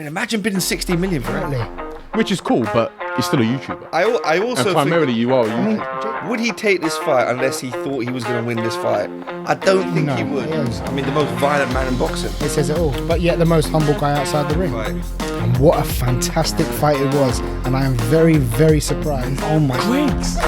mean, imagine bidding 60 million for it. Which is cool, but he's still a YouTuber. I also and primarily you are. would he take this fight unless he thought he was going to win this fight? I don't think he would. I mean, the most violent man in boxing. It says it all. But yet the most humble guy outside the ring. Right. And what a fantastic fight it was. And I am very, very surprised. Oh my Griggs.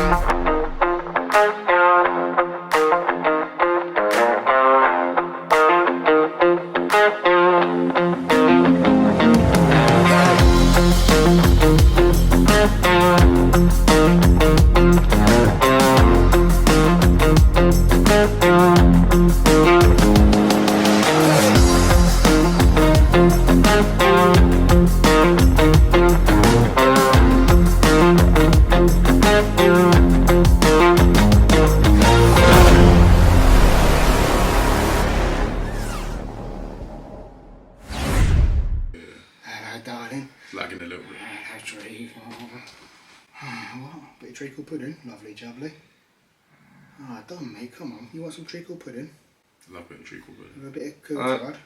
Treacle pudding, lovely jubbly. Ah, done, mate. Come on, you want some treacle pudding? I love a bit of treacle pudding. With a bit of coulthard.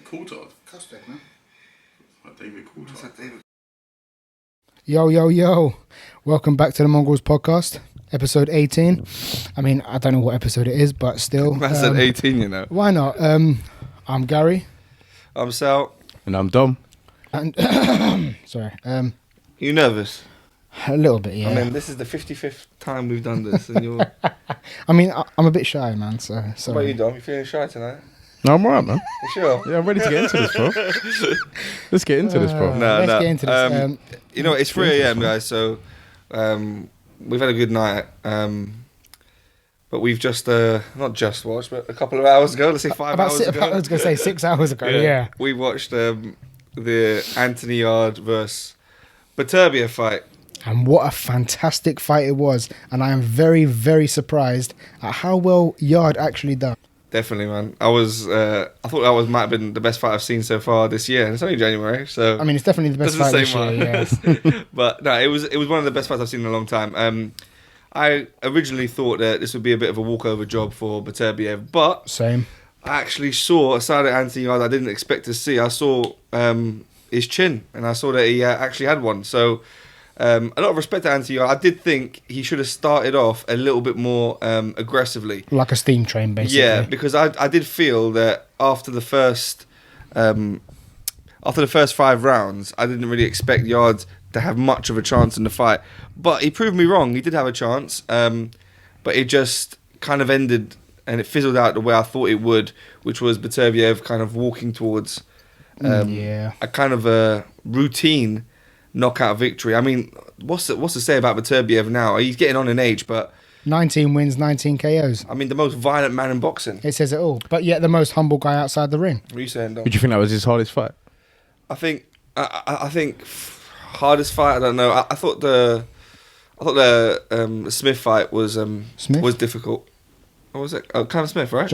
Coulthard? Custard, man. Like David Coulthard. Yo, yo, yo! Welcome back to the Mongrelz podcast, episode 18. I mean, I don't know what episode it is, but still. I said 18, you know. Why not? I'm Gary. I'm Sal. And I'm Dom. And sorry. You nervous? A little bit, yeah. I mean, this is the 55th time we've done this, and you're. I mean, I'm a bit shy, man. So What about you, Dom? You feeling shy tonight? No, I'm alright, man. You sure? Yeah, I'm ready to get into this, bro. Let's get into this, bro. Let's get into this. You know, it's 3 a.m, guys, so we've had a good night. But we've just, not just watched, but a couple of hours ago, let's say 5 hours ago. I was going to say 6 hours ago, yeah. We watched the Anthony Yarde versus Beterbiev fight. And what a fantastic fight it was. And I am very, very surprised at how well Yarde actually done. Definitely, man. I thought that might have been the best fight I've seen so far this year. And it's only January, so. I mean, it's definitely the best fight this year, yes. But no, it was one of the best fights I've seen in a long time. I originally thought that this would be a bit of a walkover job for Beterbiev, but Same. I actually saw a side of Anthony Yarde I didn't expect to see. I saw his chin, and I saw that he actually had one. So a lot of respect to Anthony Yarde. I did think he should have started off a little bit more aggressively, like a steam train, basically. Yeah, because I did feel that after the first 5 rounds, I didn't really expect Yarde to have much of a chance in the fight, but he proved me wrong. He did have a chance, but it just kind of ended and it fizzled out the way I thought it would, which was Beterbiev kind of walking towards a kind of a routine knockout victory. I mean, what's to say about Beterbiev now? He's getting on in age, but 19 wins, 19 KOs. I mean, the most violent man in boxing. It says it all. But yet the most humble guy outside the ring. What are you saying, Dom? Would you think that was his hardest fight? I think hardest fight. I don't know. I thought the Smith fight was was difficult. What was it? Oh, Callum Smith, right?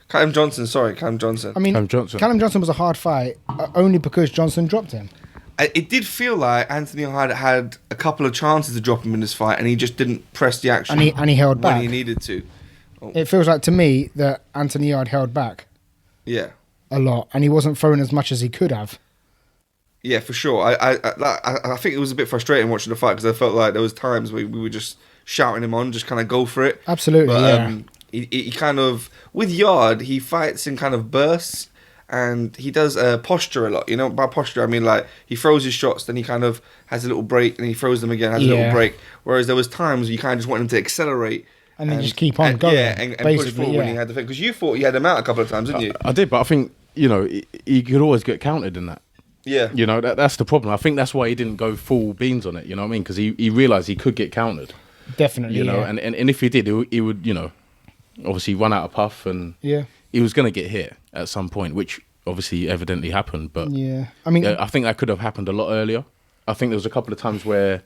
Callum Johnson. Sorry, Callum Johnson. I mean, Callum Johnson was a hard fight only because Johnson dropped him. It did feel like Anthony had a couple of chances to drop him in this fight, and he just didn't press the action. And he held back when he needed to. Oh. It feels like to me that Anthony Yarde held back. Yeah. A lot, and he wasn't throwing as much as he could have. Yeah, for sure. I think it was a bit frustrating watching the fight because I felt like there was times where we were just shouting him on, just kind of go for it. Absolutely, but, he kind of, with Yarde, he fights in kind of bursts. And he does posture a lot. You know, by posture, I mean like he throws his shots, then he kind of has a little break, and he throws them again, has a little break. Whereas there was times where you kind of just want him to accelerate. And then just keep on going. Yeah, and push forward when he had the thing. Because you thought he had him out a couple of times, didn't you? I did, but I think, you know, he could always get countered in that. Yeah. You know, that's the problem. I think that's why he didn't go full beans on it, you know what I mean? Because he realised he could get countered. Definitely, you know, and if he did, he would, you know, obviously run out of puff, and he was going to get hit at some point, which obviously evidently happened. But I mean, I think that could have happened a lot earlier. I think there was a couple of times where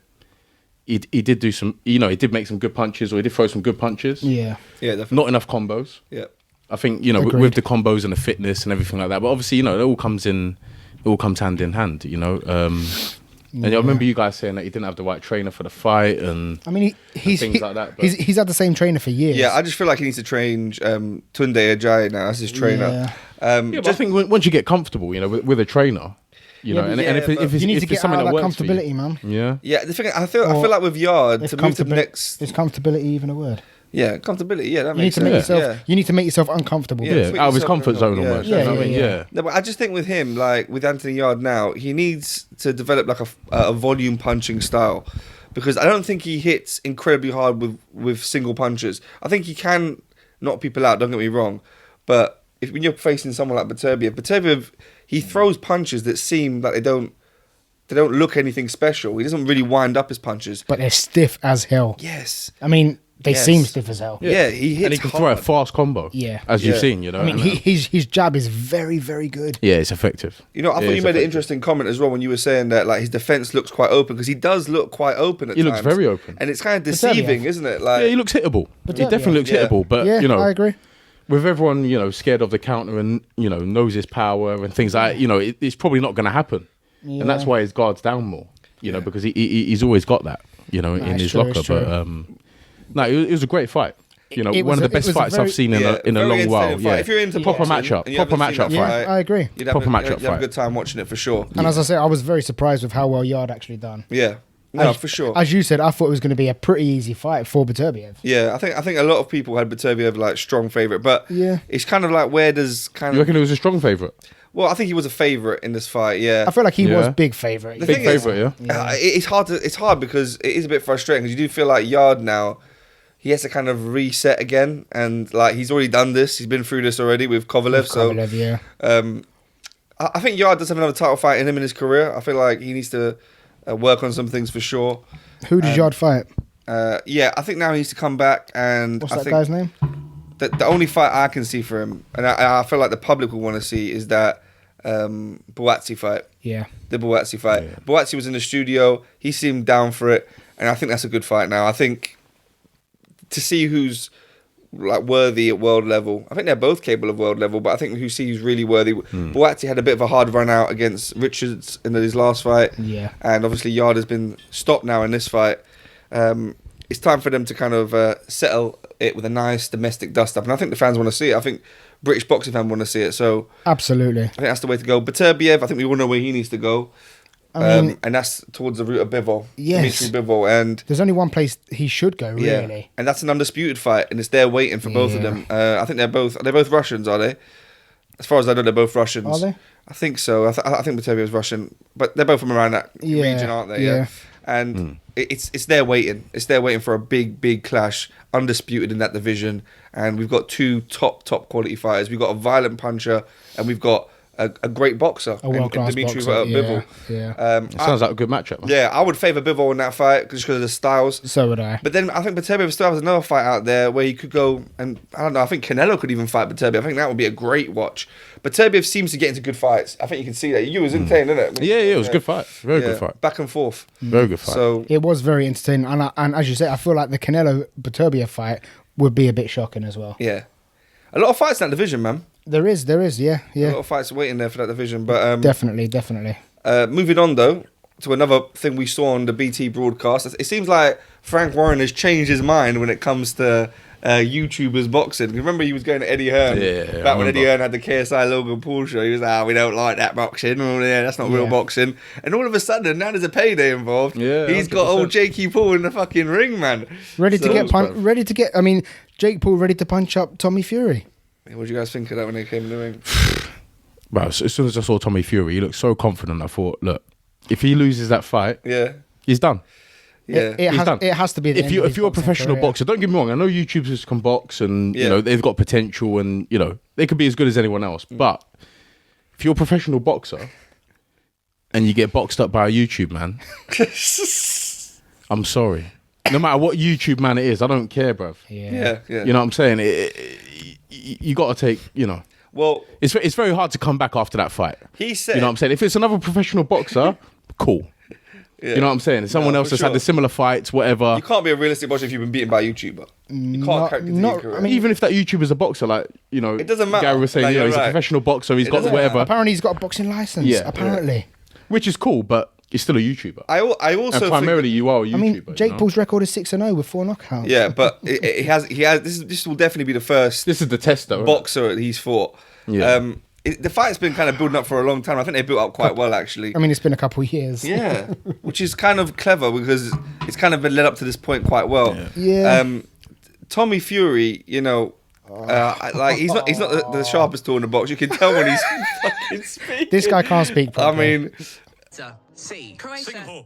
he did do some, you know, he did make some good punches, or he did throw some good punches. Yeah, definitely. Not enough combos. Yeah, I think, you know, with the combos and the fitness and everything like that. But obviously, you know, it all comes hand in hand. You know, And I remember you guys saying that he didn't have the right trainer for the fight, and I mean, things like that. But he's had the same trainer for years. Yeah, I just feel like he needs to train Tunde Ajayi now as his trainer. but I think once you get comfortable, with a trainer, and if you need to it's get something out of that works for you, comfortability, man. Yeah. The thing I feel like with Yarde to move to the next. Is comfortability even a word? Yeah, comfortability. Yeah, that You need makes to sense. make yourself. You need to make yourself uncomfortable. out of his comfort zone almost. Yeah. No, but I just think with him, like with Anthony Yarde now, he needs to develop like a volume punching style, because I don't think he hits incredibly hard with single punches. I think he can knock people out. Don't get me wrong, but when you're facing someone like Beterbiev, he throws punches that seem like they don't look anything special. He doesn't really wind up his punches, But they're stiff as hell. Yes. I mean, they seem stiff as hell. Yeah, he hits and he can hard. throw a fast combo. Yeah. As you've seen, I mean, his jab is very, very good. Yeah, it's effective. I thought you made an interesting comment as well when you were saying that like his defense looks quite open, because he does look quite open at times. He looks very open. And it's kind of deceiving, isn't it? Like, Yeah, he looks hittable. He definitely looks hittable. But, I agree. with everyone, scared of the counter and, knows his power and things like that, it's probably not going to happen. Yeah. And that's why his guard's down more, because he's always got that, in his locker. But, no, it was a great fight. One of the best fights I've seen in a long while. Yeah, if you're into proper boxing matchup, and you haven't seen that Yeah, I agree. You'd have a good time watching it for sure. And as I said, I was very surprised with how well Yarde actually done. Yeah, no, for sure. As you said, I thought it was going to be a pretty easy fight for Beterbiev. Yeah, I think a lot of people had Beterbiev like strong favourite, but it's kind of like where does You reckon it was a strong favourite? Well, I think he was a favourite in this fight. Yeah, I feel like he was big favourite. Big favourite, It's hard because it is a bit frustrating, because you do feel like Yarde now, he has to kind of reset again, and like he's already done this. He's been through this already with Kovalev. I think Yarde does have another title fight in him in his career. I feel like he needs to work on some things for sure. Who did Yarde fight? I think now he needs to come back. And what's that guy's name? The only fight I can see for him, and I feel like the public will want to see, is that Buatsi fight. Yeah. The Buatsi fight. Yeah. Buatsi was in the studio. He seemed down for it, and I think that's a good fight now. I think to see who's like worthy at world level, I think they're both capable of world level, but I think who's really worthy. Buatsi had a bit of a hard run out against Richards in his last fight. Yeah. And obviously Yarde has been stopped now in this fight. It's time for them to kind of settle it with a nice domestic dust-up. And I think the fans want to see it. I think British boxing fans want to see it. So absolutely, I think that's the way to go. Beterbiev, I think we all know where he needs to go. And that's towards the route of Bivol. Yes. Dimitri Bivol. And there's only one place he should go, really. Yeah. And that's an undisputed fight, and it's there waiting for both of them. I think they're both Russians, are they? As far as I know, they're both Russians. Are they? I think so. I think Beterbiev is Russian, but they're both from around that region, aren't they? Yeah. And it's there waiting. It's there waiting for a big clash, undisputed in that division. And we've got two top quality fighters. We've got a violent puncher, and we've got a great boxer, a world-class Dimitri boxer. Bivol. It sounds like a good matchup. Yeah, I would favour Bivol in that fight just because of the styles. So would I. But then I think Beterbiev still has another fight out there where he could go, and I don't know, I think Canelo could even fight Beterbiev. I think that would be a great watch. Beterbiev seems to get into good fights. I think you can see that. You was entertained, didn't it? Yeah, it was a good fight. Very good fight. Back and forth. Very good fight. So it was very entertaining. And as you say, I feel like the Canelo-Beterbiev fight would be a bit shocking as well. Yeah. A lot of fights in that division, man. There is, yeah. A lot of fights waiting there for that division. But definitely. Moving on, though, to another thing we saw on the BT broadcast. It seems like Frank Warren has changed his mind when it comes to YouTubers boxing. Remember he was going to Eddie Hearn back when Eddie Hearn had the KSI Logan Paul show. He was like, we don't like that boxing. Oh, yeah, that's not real boxing. And all of a sudden, now there's a payday involved. Yeah, he's 100%. Got old jakepaul in the fucking ring, man. Ready to get. I mean, Jake Paul ready to punch up Tommy Fury. What do you guys think of that when they came in the ring? Well, as soon as I saw Tommy Fury, he looked so confident. I thought, look, if he loses that fight, he's done. Yeah, it has to be. If you're a professional boxer, don't get me wrong. I know YouTubers can box, and you know they've got potential, and you know they could be as good as anyone else. But if you're a professional boxer and you get boxed up by a YouTube man, I'm sorry. No matter what YouTube man it is, I don't care, bruv. Yeah. You know what I'm saying? You got to take, Well, it's very hard to come back after that fight. He said, you know what I'm saying? If it's another professional boxer, cool. Yeah. You know what I'm saying? Someone else has had the similar fights, whatever. You can't be a realistic boxer if you've been beaten by a YouTuber. You can't character your career. I mean, even if that YouTuber's a boxer, it doesn't matter. Gary was saying, he's a professional boxer, he's got whatever. Apparently, he's got a boxing license. Yeah, apparently, which is cool, but He's still a YouTuber. I also and primarily think, you are a YouTuber. I mean, Jake Paul's record is 6-0 with 4 knockouts. Yeah, but he has. This will definitely be the first. This is the test, though. Boxer he's fought. Yeah. The fight's been kind of building up for a long time. I think they built up quite well, actually. I mean, it's been a couple of years. Yeah, which is kind of clever because it's kind of been led up to this point quite well. Yeah. Tommy Fury, he's not the sharpest tool in the box. You can tell when he's fucking speaking. This guy can't speak properly. I mean, C. Croatia. Singapore.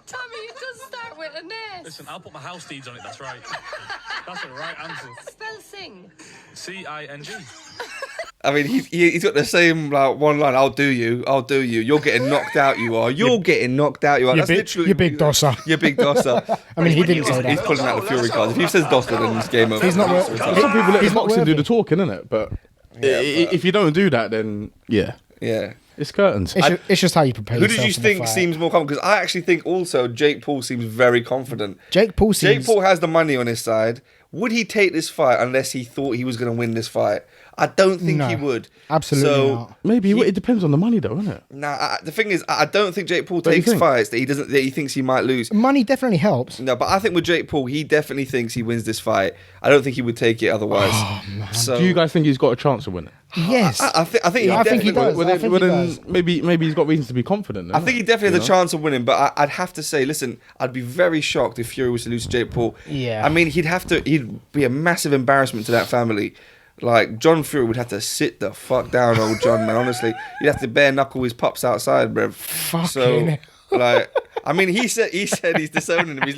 Tommy, it does start with an S. Listen, I'll put my house deeds on it, that's right. That's the right answer. Spell sing. C-I-N-G. I mean, he's got the same one line. I'll do you. You're getting knocked out. You are. You're getting knocked out. You are. You That's big, literally you big dosser. You big dosser. I mean, he didn't say He's that. pulling out the Fury cards. If he says dosser, then it's game over. He's not. Some people let He's the not boxing do worthy. the talking, innit? But if you don't do that, then yeah, it's curtains. It's just how you prepare. Who did yourself you for the think fight. seems more confident? Because I actually think also Jake Paul seems very confident. Jake Paul has the money on his side. Would he take this fight unless he thought he was going to win this fight? I don't think he would. Absolutely not. Maybe it depends on the money, though, isn't it? Nah, the thing is, I don't think Jake Paul Don't you takes think? fights that he thinks he might lose. Money definitely helps. No, but I think with Jake Paul, he definitely thinks he wins this fight. I don't think he would take it otherwise. So, Do you guys think he's got a chance of winning? Yes. I think he I think he definitely does. would. I think he does. Maybe he's got reasons to be confident. Then, I think he definitely has a chance of winning, but I'd have to say, listen, I'd be very shocked if Fury was to lose to Jake Paul. Yeah. I mean, he'd be a massive embarrassment to that family. Like, John Fury would have to sit the fuck down, old John, man, honestly. He'd have to bare knuckle his pups outside, bruv. Fucking like, I mean, he said he's disowning him. He's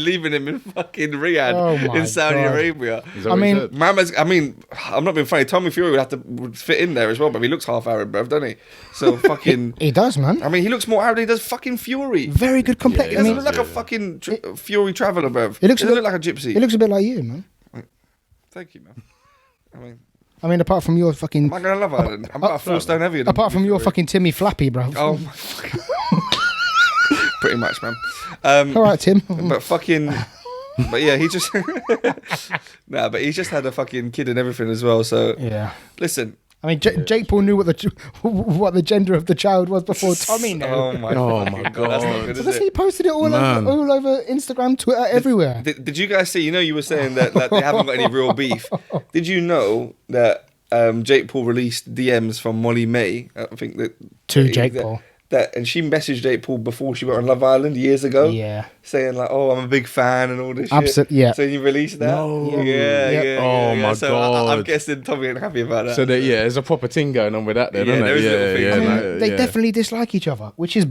leaving him in fucking Riyadh in Saudi Arabia. I'm not being funny. Tommy Fury would fit in there as well, but he looks half Arab, bruv, doesn't he? So fucking... He does, man. I mean, he looks more Arab than he does fucking Fury. Very good complexion. He I doesn't mean, look like a fucking Fury traveller, bruv. He looks doesn't look like a gypsy. He looks a bit like you, man. Thank you, man. I mean, apart from your fucking... Am I going to Love Island? I'm about 4 stone heavier than Apart from your Fury. fucking Timmy Flappy, bro. Oh, my fucking... Pretty much, man. All right, Tim. But fucking... But yeah, he just... but he's just had a fucking kid and everything as well, so... Yeah. Listen... I mean, Jake Paul knew what the gender of the child was before Tommy knew. Oh my God. That's not good, is Because it? he posted it all over Instagram, Twitter, everywhere. Did you guys see? You were saying that they haven't got any real beef. Did you know that Jake Paul released DMs from Molly May? I think that To Jake Paul. And she messaged Jake Paul before she went on Love Island years ago. Yeah. Saying like, "Oh, I'm a big fan" and all this shit. Yeah. So you released that? No. Yeah. Oh, my so God. I'm guessing Tommy ain't happy about that. So there's a proper thing going on with that, then, Yeah, isn't there is little things. I mean, Yeah, they definitely dislike each other, which is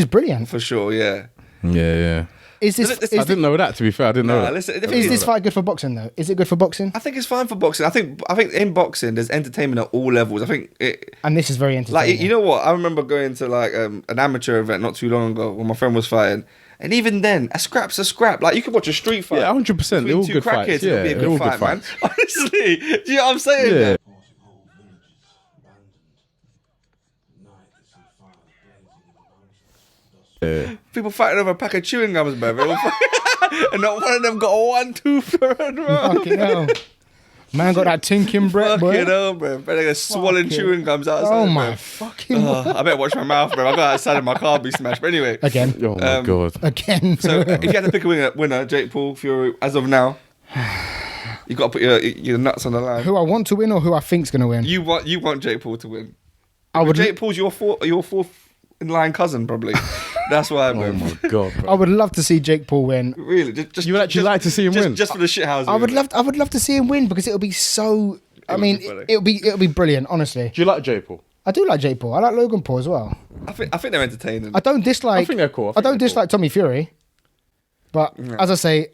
brilliant. For sure, yeah. Yeah. Is this I didn't know that. To be fair, I didn't know that. Listen, is this fight good for boxing though? Is it good for boxing? I think it's fine for boxing. I think in boxing there's entertainment at all levels. I think And this is very entertaining. like you know what? I remember going to like an amateur event not too long ago when my friend was fighting, and even then a scrap's a scrap. Like you could watch a street fight. Yeah, 100%. They're between all two good fights. crackheads, it'll be a They're all good good fight, man. fights. Honestly, do you know what I'm saying? Yeah. Yeah. People fighting over a pack of chewing gums, bro. And not one of them got one tooth to run, bro. Fucking hell. Man got that tinking breath, boy. Fucking hell, bro. But they're swallowing Fucking- chewing gums outside. Oh bro. my fucking I better watch my mouth, bro. I got outside and my car be smashed. But anyway. Again. Oh my God. Again. So if you had to pick a winner, Jake Paul, Fury, as of now, you got to put your nuts on the line. Who I want to win or who I think's gonna win? You want Jake Paul to win. I would. Jake Paul's your fourth in line cousin, probably. That's why, Oh bro. my God, bro. I would love to see Jake Paul win. Really, just You would actually like to see him win? just for the shit house. I would love to see him win because it'll be so. I It would mean, be funny. it'll be brilliant. Honestly, Do you like J. Paul? I do like Jake Paul. I like Logan Paul as well. I think they're entertaining. I don't dislike. I think they're cool. I don't dislike Tommy Fury, but as I say,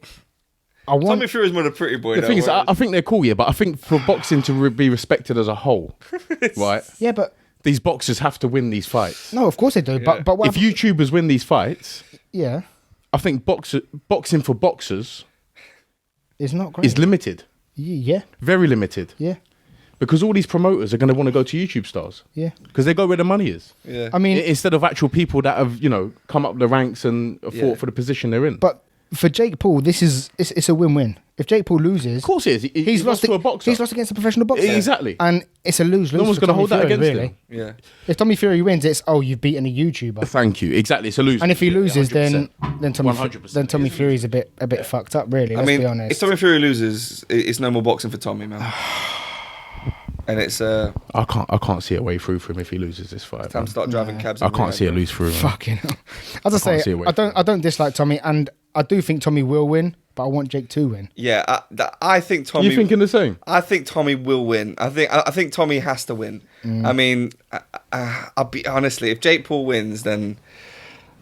I want. Tommy Fury's more the pretty boy. The though, thing is, whereas- I think they're cool, yeah, but I think for boxing to be respected as a whole, right? Yeah, but These boxers have to win these fights. no, of course they do. Yeah. But what If YouTubers win these fights, yeah, I think boxing for boxers it's not great. is limited, Yeah, very limited, yeah, because all these promoters are going to want to go to YouTube stars yeah. because they go where the money is. yeah. I mean, Instead of actual people that have come up the ranks and fought Yeah. for the position they're in. but for Jake Paul, it's a win-win. If Jake Paul loses, Of course it is. He's lost to a boxer. He's lost against a professional boxer. Exactly. And it's a lose-lose. No one's going to hold that against him. Yeah. If Tommy Fury wins, it's you've beaten a YouTuber. Thank you. Exactly. It's a lose. And if he loses, 100%. then Tommy 100%. Tommy Fury's a bit fucked up. Really, let's be honest. if Tommy Fury loses, it's no more boxing for Tommy, man. And it's I can't see a way through for him if he loses this fight. time to start driving cabs. I can't see it lose through. Man. Fucking hell. As I can't see say, a way I don't dislike Tommy, and I do think Tommy will win, but I want Jake to win. Yeah, I think Tommy. You thinking the same? I think Tommy will win. I think Tommy has to win. I mean, I'll be honestly, if Jake Paul wins, then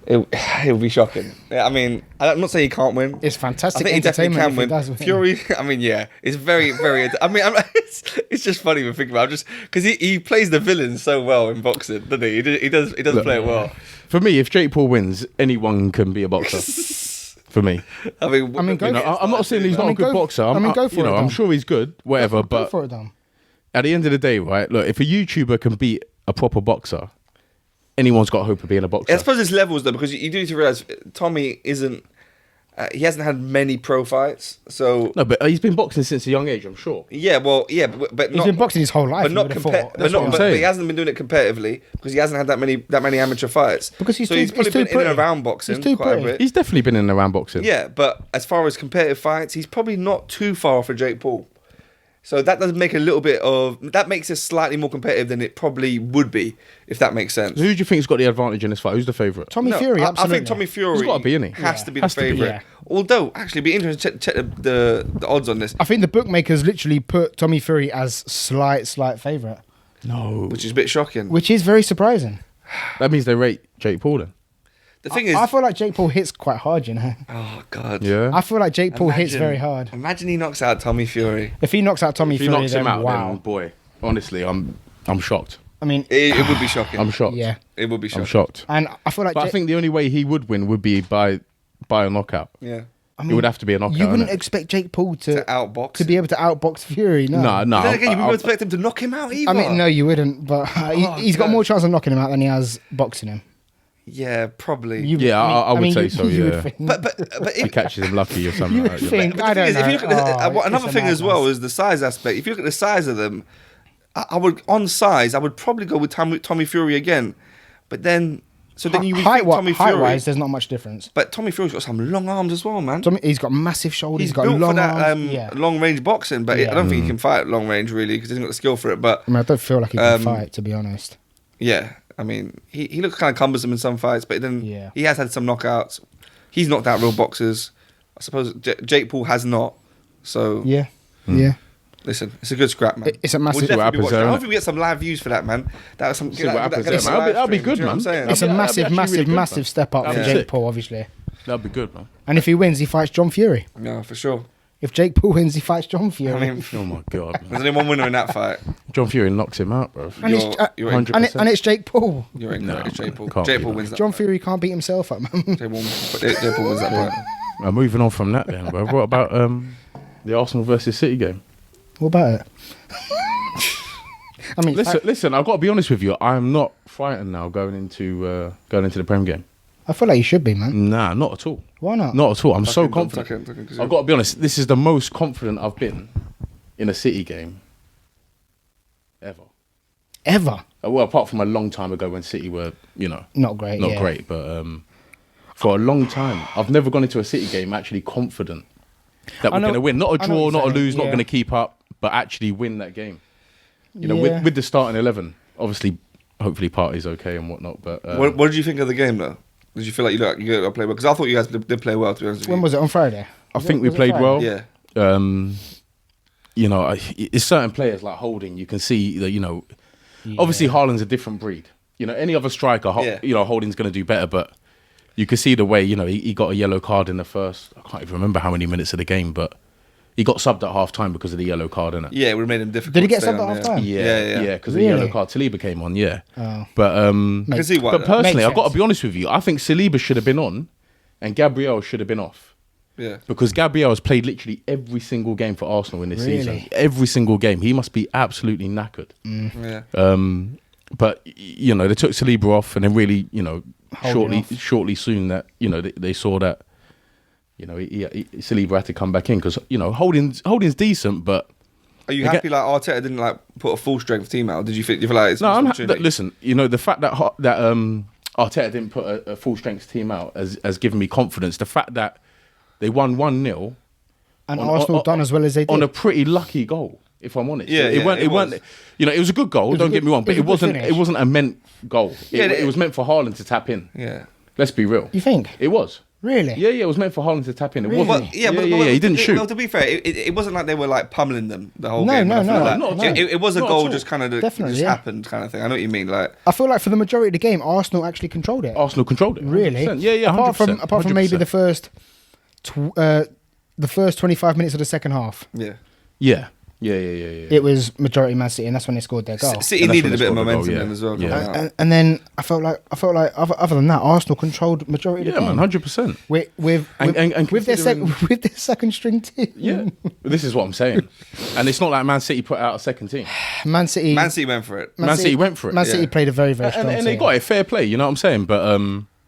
it'll be shocking. I mean, I'm not saying he can't win. It's fantastic I think he definitely entertainment can if he does win. win. Fury, I mean, yeah, it's very, very. I mean, it's just funny when thinking about it. Just because he plays the villain so well in boxing, doesn't he? He does play it well. For me, if Jake Paul wins, anyone can be a boxer. For me, I mean, go you know, I'm not saying he's not a good boxer. go for it. I'm sure he's good, whatever. Go But for it, Dom. at the end of the day, right? Look, if a YouTuber can beat a proper boxer, anyone's got hope of being a boxer. I suppose it's levels though, because you do need to realize Tommy isn't. He hasn't had many pro fights, so No, but he's been boxing since a young age. I'm sure. yeah, well, yeah, but He's not. been boxing his whole life. But you not would have compare. thought. But what I'm but saying. he hasn't been doing it competitively because he hasn't had that many amateur fights. Because he's so too- he's probably he's too been in and pretty. around boxing He's too quite a pretty. bit. He's definitely been in and around boxing. Yeah, but as far as competitive fights, he's probably not too far off of Jake Paul. So that does make that makes it slightly more competitive than it probably would be, if that makes sense. Who do you think's got the advantage in this fight? Who's the favourite? Tommy Fury, I absolutely. think Tommy Fury He's gotta be, innit? has to be the Has to be, favourite. yeah. Although, actually, it'd be interesting to check the odds on this, I think the bookmakers literally put Tommy Fury as slight favourite, No. which is a bit shocking. which is very surprising. That means they rate Jake Paul then. The thing is, I feel like Jake Paul hits quite hard, you know. oh god, Yeah. I feel like Jake Paul hits Imagine- very hard. Imagine he knocks out Tommy Fury. If he knocks out Tommy if he Fury, knocks then him out, wow. then boy, honestly, I'm shocked. I mean, It would be shocking. I'm shocked. yeah. It would be shocking. I'm shocked. And I feel like But I think the only way he would win would be by a knockout. Yeah. It would have to be a knockout. you wouldn't innit? expect Jake Paul to Outbox. be able to outbox Fury. No. No. Then again, you I- wouldn't expect him to knock him out either. I mean, no, you wouldn't. But he's got God. more chance of knocking him out than he has boxing him. Yeah, probably. You- Yeah, I would say so, you would yeah. think. but He catches him lucky or something. You like would that, think. But I the thing don't is, if you look know. at Oh, another it's a thing as well madness. is the size aspect. If you look at the size of them, I would on size. I would probably go with Tommy Fury again. But then, then you would think Tommy Fury. Height-wise, there's not much difference. But Tommy Fury's got some long arms as well, man. He's got massive shoulders. He's He's got built for long that arms. Yeah. long range boxing, but I Yeah. don't think he can fight at long range really because he hasn't got the skill for it. But I mean, I don't feel like he can fight, to be honest. yeah, I mean, he looks kind of cumbersome in some fights, but then Yeah. he has had some knockouts. He's knocked out real boxers. I suppose Jake Paul has not. So Yeah. Yeah. listen, it's a good scrap, man. It's a massive- We'll See what definitely be happens watching. there, I innit? hope we get some live views for that, man. That was some. See what happens get there, us some man. live That'd be stream, good, do you know man. what I'm saying? It's a that'd be massive, actually massive, really good, massive man. step up for Yeah. Jake Sick. Paul, obviously. That'd be good, man. And if he wins, he fights John Fury. No, for sure. If Jake Paul wins, he fights John Fury. I mean, Oh my god, there's man. only one winner in that fight. John Fury knocks him out, bro. and, it's, You're 100%. and it's Jake Paul. You're incorrect. It's Jake Paul. can't Jake be, Paul man. wins that. John fight. Fury can't beat himself up, man. Jake Paul wins that fight. Moving on from that, then, bro. What about the Arsenal versus City game? What about it? I mean, Listen. I've got to be honest with you. I'm not frightened now going into the Prem game. I feel like you should be, man. Nah, not at all. Why not? Not at all. I'm so Tuck confident. in, 'cause I've got to be honest. This is the most confident I've been in a City game ever. Ever. Well, apart from a long time ago when City were, Not great. not yeah. great, but for a long time, I've never gone into a City game actually confident that I we're know- going to win. Not a I know draw, what not a you're lose, saying, not yeah. going to keep up, but actually win that game. Yeah. With the starting 11, obviously, hopefully Partey's okay and whatnot. But What did you think of the game though? Did you feel like you got to play well? Because I thought you guys did play well. To be honest with you. When was it? On Friday? I think we was it played Friday? well. Yeah. It's certain players like Holding. You can see that obviously Haaland's a different breed. Any other striker, Yeah. Holding's going to do better. But you can see the way he got a yellow card in the first. I can't even remember how many minutes of the game, but he got subbed at half time because of the yellow card, innit? Yeah, it would have made him difficult. Did he to get stay subbed on, at half time? Yeah, because of the Really? yellow card. Saliba came on, yeah. Oh. But I can see why. but though. personally, Makes I've got to sense. be honest with you. I think Saliba should have been on, and Gabriel should have been off. Yeah. Because Gabriel has played literally every single game for Arsenal in this Really? season. Every single game. He must be absolutely knackered. Yeah. But they took Saliba off, and then really, Holding shortly soon that they saw that You know, Saliba had to come back in because you know Holding's decent, but Are you happy like Arteta didn't like put a full strength team out? Did you feel like it's no? an I'm opportunity? listen. You know, the fact that Arteta didn't put a full strength team out has given me confidence. The fact that they won 1-0 And Arsenal done as well as they did. on a pretty lucky goal. If I'm honest, Yeah, it weren't. You know, it was a good goal. Don't get me wrong, but it wasn't. It wasn't a meant goal. It was meant for Haaland to tap in. Yeah. Let's be real. You think? It was. Really? Yeah, it was meant for Haaland to tap in. It Really? wasn't. But, He didn't shoot. Well, to be fair, it wasn't like they were like pummeling them the whole No, game. no, I feel no, like not at all. It was a Not at goal, all. just kind of Definitely, just yeah. happened, kind of thing. I know what you mean. Like, I feel like for the majority of the game, Arsenal actually controlled it. Arsenal controlled it. Really? 100%. Yeah, 100%. Apart from maybe 100%. the first 25 minutes of the second half, yeah. Yeah. it was majority Man City, and that's when they scored their goal. City And that's needed when a they bit of scored the goal, momentum yeah. then as well. Yeah. coming out. And then I felt like other than that, Arsenal controlled majority of Yeah, the game. man, 100%. With their considering- with their second string team. Yeah, this is what I'm saying, and it's not like Man City put out a second team. Man City. Man City went for it. Man City went for it. Man City Yeah. played a very very strong And they team. got it fair play. You know what I'm saying? But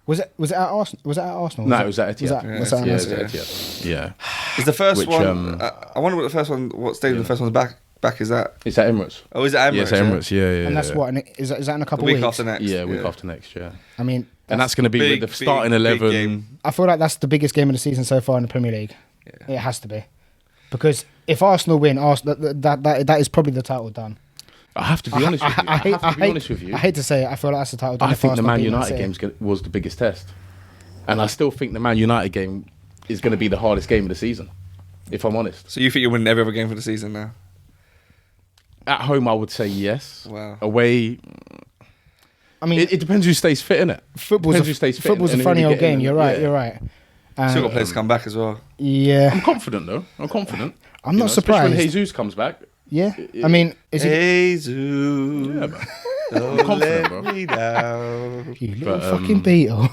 Was it at Arsenal? Was it at Arsenal? no, it was at Etihad. Was that Yeah, Man it City? was at Etihad. Yeah, Is the first Which, one? I wonder what stage the first one's back is that? it's at Emirates. Oh, is it Emirates? Yeah, it's at Emirates. Yeah. And that's yeah. what? Is that in a The couple week of weeks? after next. Yeah, week after next. Yeah, I mean, and that's going to be big, with the starting big 11. game. I feel like that's the biggest game of the season so far in the Premier League. It has to be, because if Arsenal win, that is probably the title done. I have to be honest with you. I have to be honest with you. I hate to say it. I feel like that's the title done. I if think the Arsenal Man beat United City. game was the biggest test, and I still think the Man United game is going to be the hardest game of the season. If I'm honest, So you think you're winning every other game for the season now? at home I would say yes. Wow. Away, I mean, it depends who stays fit in it. football's Depends who stays fit a and who funny they old get game. in. You're right. Yeah. You're right. Still got players to come back as well. Yeah, I'm confident though. I'm confident. I'm not Especially when surprised. Jesus comes back. Yeah, I mean, is he? Jesus. Yeah, man. Don't confident, let bro. me down. You little But, fucking beetle.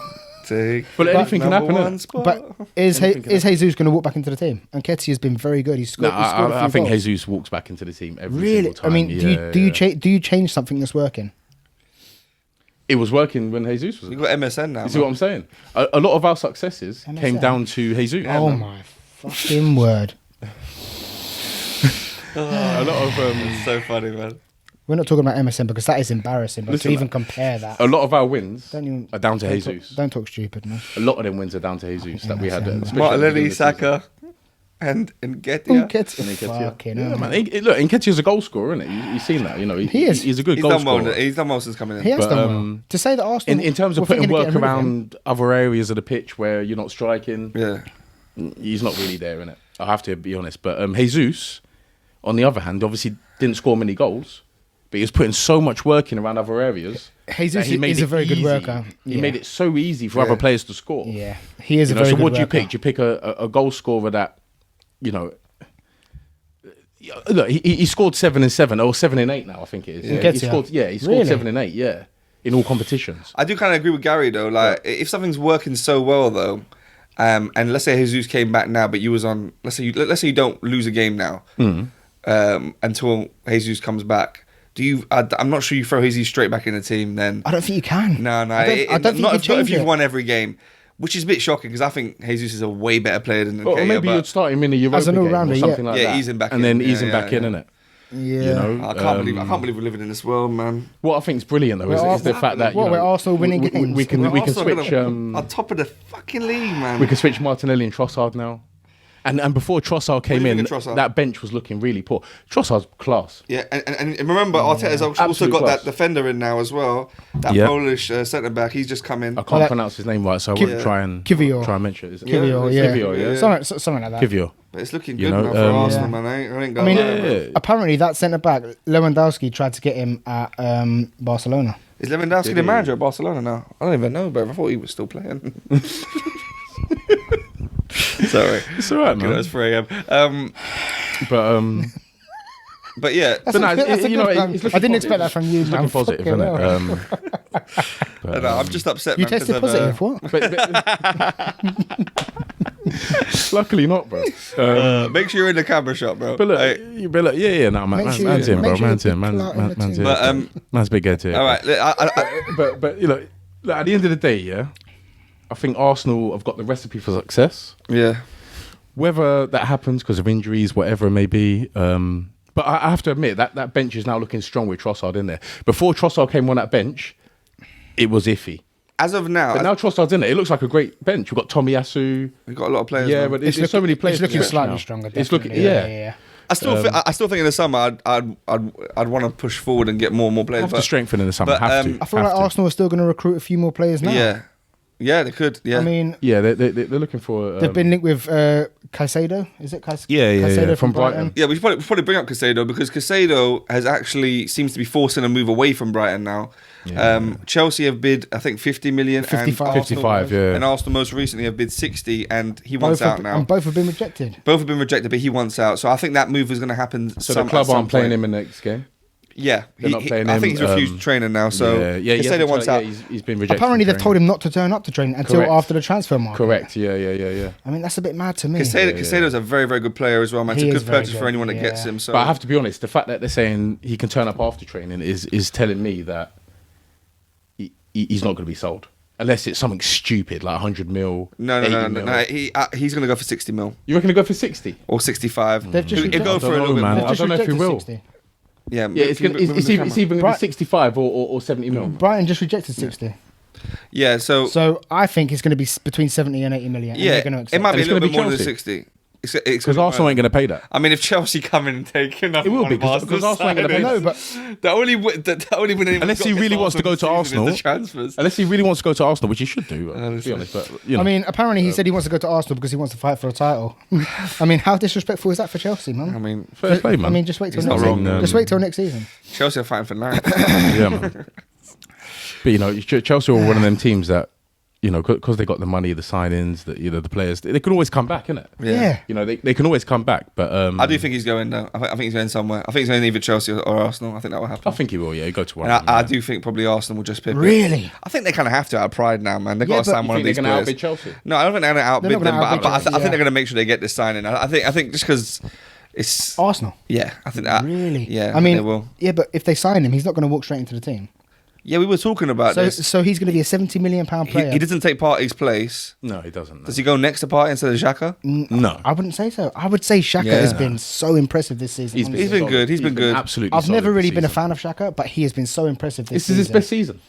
Take But anything can number happen, one innit? spot. But is Anything can Jesus going to walk back into the team? And Ketty has been very good. He's No, scored. he's scored a I few think goals. Jesus walks back into the team every Really? single time. I mean, Yeah, do you change something that's working? It was working when Jesus was. You got MSN now. You see what I'm saying? A lot of our successes came MSN. down to Jesus. Oh my fucking word! A lot of It's so funny, man. We're not talking about MSN because that is embarrassing. But Listen, to even compare that, a lot of our wins Don't even- are down to don't Jesus. don't talk stupid, man. A lot of them wins are down to Jesus that we had. MSN. especially at the Martinelli, beginning of the season. Saka, and Nketiah. Ketty, Nketiah. fucking Yeah, hell. man. Look, Nketiah's a goal scorer, isn't it? You've seen that. You know, He is. He's a good He's goal done well. scorer. He's done well since coming in. He has But, done well. To say that Arsenal, In terms of were putting thinking work getting rid of him, around other areas of the pitch where you're not striking, Yeah. he's not really there in it. I have to be honest. But Jesus, on the other hand, obviously didn't score many goals, but he was putting so much work in around other areas. Jesus that he made is it a very good easy. worker. He Yeah. made it so easy for Yeah. other players to score. Yeah, he is You a know, very so good what do you worker. pick? Do you pick a goal scorer that, you know? Look, he scored 7 and 7 or 7 and 8 now. I think it is. Yeah. He Nketiah? scored. Yeah, he scored Really? 7 and 8. Yeah, in all competitions. I do kind of agree with Gary though. Like, if something's working so well though, and let's say Jesus came back now, but you was on. Let's say you don't lose a game now, until Jesus comes back. Do you? I'm not sure you throw Jesus straight back in the team then. I don't think you can. No, I don't think not, you if, can not if change you've it. won every game, which is a bit shocking because I think Jesus is a way better player than Or Nketiah, maybe but- you'd start him in a Europa As an game all-rounder, or yeah. something like Yeah, that. ease him back and in. then ease him Yeah, back yeah, in, yeah. innit? Yeah. You know, I can't believe we're living in this world, man. What I think is brilliant though is the fact that you know, we're Arsenal winning we games. can Arsenal switch. on top of the fucking league, man. We can switch Martinelli and Trossard now. And before Trossard came do you in, think of Trossard? that bench was looking really poor. Trossard's class. Yeah, and remember, Arteta's also Absolute got class. that defender in now as well. That Yeah. Polish centre back. He's just come in. I can't that- pronounce his name right, so I Kiv- won't try and Kivior. mention it. Is it Kivior, Yeah, yeah. Kivior, yeah. Something like that. Kivior. But it's looking You good know, now for Arsenal, yeah. man. I ain't I gonna mean, lie, bro. Yeah. apparently that centre back Lewandowski tried to get him at Barcelona. Is Lewandowski Did the he? manager at Barcelona now? I don't even know, bro. I thought he was still playing. Sorry. It's all right, You know, man. it's 3 a.m. But But yeah, but no, That's a you know, good one. it's I looking didn't expect that positive. from you, It's man. looking positive, Fucking isn't hell. it? no, I'm just upset. You man, 'cause tested of, positive? What? Luckily not, bro. Make sure you're in the camera shot, bro. But look, Hey, yeah, no, Make man's sure man's you- in, make bro. sure Man's you in, pull out in the man's in. team. But, Man's big head here. all right. But you know, look, at the end of the day, yeah, I think Arsenal have got the recipe for success. Yeah. Whether that happens because of injuries, whatever it may be. But I have to admit that bench is now looking strong with Trossard in there. Before Trossard came on that bench, it was iffy. As of now, But now Trossard's in there. It looks like a great bench. We've got Tomiyasu. we've got a lot of players. Yeah, man. but there's so many players. It's looking to slightly now. stronger. It's looking, definitely. yeah. I still think in the summer I'd want to push forward and get more and more players. Have to strengthen in the summer. but, Have to. I feel Have like to. Arsenal are still going to recruit a few more players now. Yeah, they could. Yeah, I mean, Yeah, they're looking for. they've been linked with Caicedo. Is it Caicedo? Yeah, Caicedo from Brighton. yeah. We should probably bring up Casado because Casado has actually seems to be forcing a move away from Brighton now. Chelsea have bid I think 50 million, 55. and Arsenal, 55, yeah. and Arsenal most recently have bid 60, and he wants out now. And both have been rejected. Both have been rejected, but he wants out. So I think that move is going to happen. So the club aren't playing him in the next game. Yeah, They're not playing I him, think he's refused training now. So Casado wants out. He's been rejected. Apparently, from they've told training. him not to turn up to training until Correct. after the transfer market. Correct. Yeah. I mean, that's a bit mad to me. Casado's a very, very good player as well, man. It's He a is good very purchase good, for anyone that gets yeah. him. So But I have to be honest, the fact that they're saying he can turn up after training is telling me that he's not going to be sold. Unless it's something stupid like 100 mil. no. 80 mil. He's going to go for 60 mil You reckon he'll go for 60? or 65. They've just He'll go rejected- for a little bit man. more. I don't know if he will. 60. Yeah, Yeah, it's either going to be 65 or 70 mil. Brighton just rejected 60. Yeah, so So I think it's going to be between 70 and 80 million. And yeah, they're going to accept it might be a it's little gonna bit be more than Chelsea. 60. It's Because Arsenal ain't going to pay that. I mean, if Chelsea come in and take enough, It will be, 'cause Arsenal ain't gonna pay No, that. but the only win anyone's Unless got he against really wants to go to this season Arsenal. is the transfers. Unless he really wants to go to Arsenal, which he should do, to be honest. But, you know. I mean, apparently he said he wants to go to Arsenal because he wants to fight for a title. I mean, how disrespectful is that for Chelsea, man? I mean, fair play, man. I mean, just wait till He's next not wrong, season. man. Just wait till next season. Chelsea are fighting for ninth. Yeah, man. But, you know, Chelsea are one of them teams that, you know, because they got the money, the signings, the players, they can always come back, innit? Yeah. You know, they can always come back. But I do think he's going though. I think he's going somewhere. I think he's going either Chelsea or Arsenal. I think that will happen. I think he will, yeah. He'll go to one. And of them, I yeah. do think probably Arsenal will just pick it. Really? I think they kind of have to out of pride now, man. They've Yeah, got to but sign you one of think these they're going to players. outbid Chelsea? No, I don't think they're going to outbid They're not them, gonna outbid but I Chelsea, think they're yeah. going to make sure they get this signing. I think just because it's Arsenal. yeah, I think that Really? yeah. I mean, they will. yeah, but if they sign him, he's not going to walk straight into the team. Yeah, we were talking about So, this. so he's going to be a 70 million pound player. He doesn't take Partey's place. No, he doesn't. No. Does he go next to Partey instead of Xhaka? No. I wouldn't say so. I would say Xhaka Yeah. has been so impressive this season. He's honestly. been solid. good. He's been good. Absolutely. I've never solid really this been a season. fan of Xhaka, but he has been so impressive this This season. is his best season.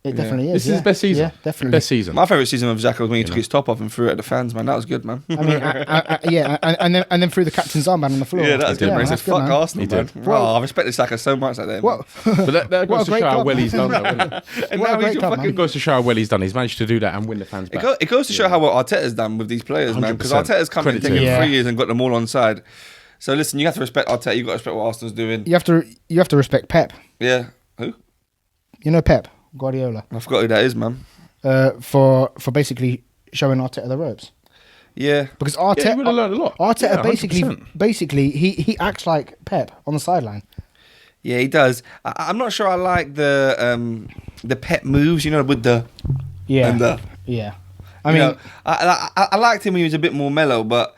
It definitely is. This is yeah. his best season. Yeah, definitely. Best season. My favourite season of Xhaka was when he took his top off and threw it at the fans, man. That was good, man. I mean, yeah, and then threw the captain's armband on the floor. Yeah, that was good. Man. He said, that's good, "Fuck man. Arsenal, He man." did. Wow, I respected Xhaka so much that day. What? But that What a goes to great show how club. well he's done, though, isn't it? And What a now great he's your club, fucking. man. It goes to show how well he's done. He's managed to do that and win the fans back. It goes to show how well Arteta's done with these players, man. Because 100%. Arteta's come in Credit to taking him. 3 Yeah. years and got them all on side. So listen, you have to respect Arteta. You got to respect what Arsenal's doing. You have to respect Pep. Yeah. Who? You know Pep Guardiola I forgot who that is, man. for basically showing Arteta the ropes. Yeah. Because Yeah, Arteta he would have learned a lot. Arteta Yeah, basically he acts like Pep on the sideline. Yeah, he does. I'm not sure I like the pet moves, you know, with the Yeah, and the. yeah. I mean, I liked him when he was a bit more mellow, but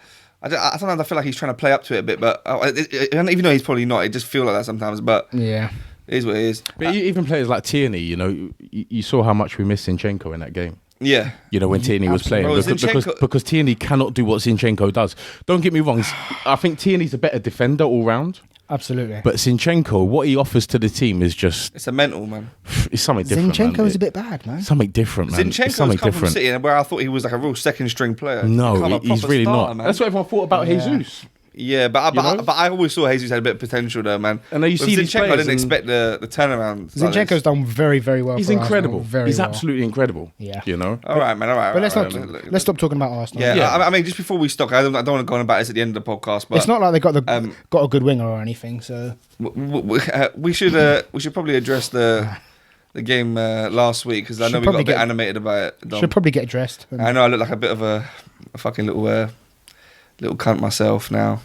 sometimes I feel like he's trying to play up to it a bit. But and even though he's probably not, it just feels like that sometimes. But Yeah. it is what it is. But even players like Tierney, you know, you saw how much we missed Zinchenko in that game. Yeah. You know, when Tierney was playing. Bro, Because Tierney cannot do what Zinchenko does. Don't get me wrong. I think Tierney's a better defender all round. Absolutely. But Zinchenko, what he offers to the team is just... It's a mental, man. It's something different, Zinchenko man. is a bit bad, man. Something different, man. It's Zinchenko's something come from different. City, where I thought he was like a real second string player. No, Become a he's proper really starter, not. man. That's what everyone thought about Yeah. Jesus. Yeah, but You know? I always saw Jesus had a bit of potential though, man. And then you With see these Zinchenko, I players didn't and- expect the turnaround. like Zinchenko's this. done very, very well. He's for incredible. Arsenal, very He's well. absolutely incredible. Yeah. You know? All right, man. All right. But let's all not right, let's stop talking about Arsenal. Yeah, Yeah. I mean, just before we stop, I don't want to go on about this at the end of the podcast, but It's not like they got Um, got a good winger or anything. So we should probably address the game last week because I Should know we got a probably bit get- animated about it. Dom. should probably get dressed. I know I look like a bit of a fucking little cunt myself now.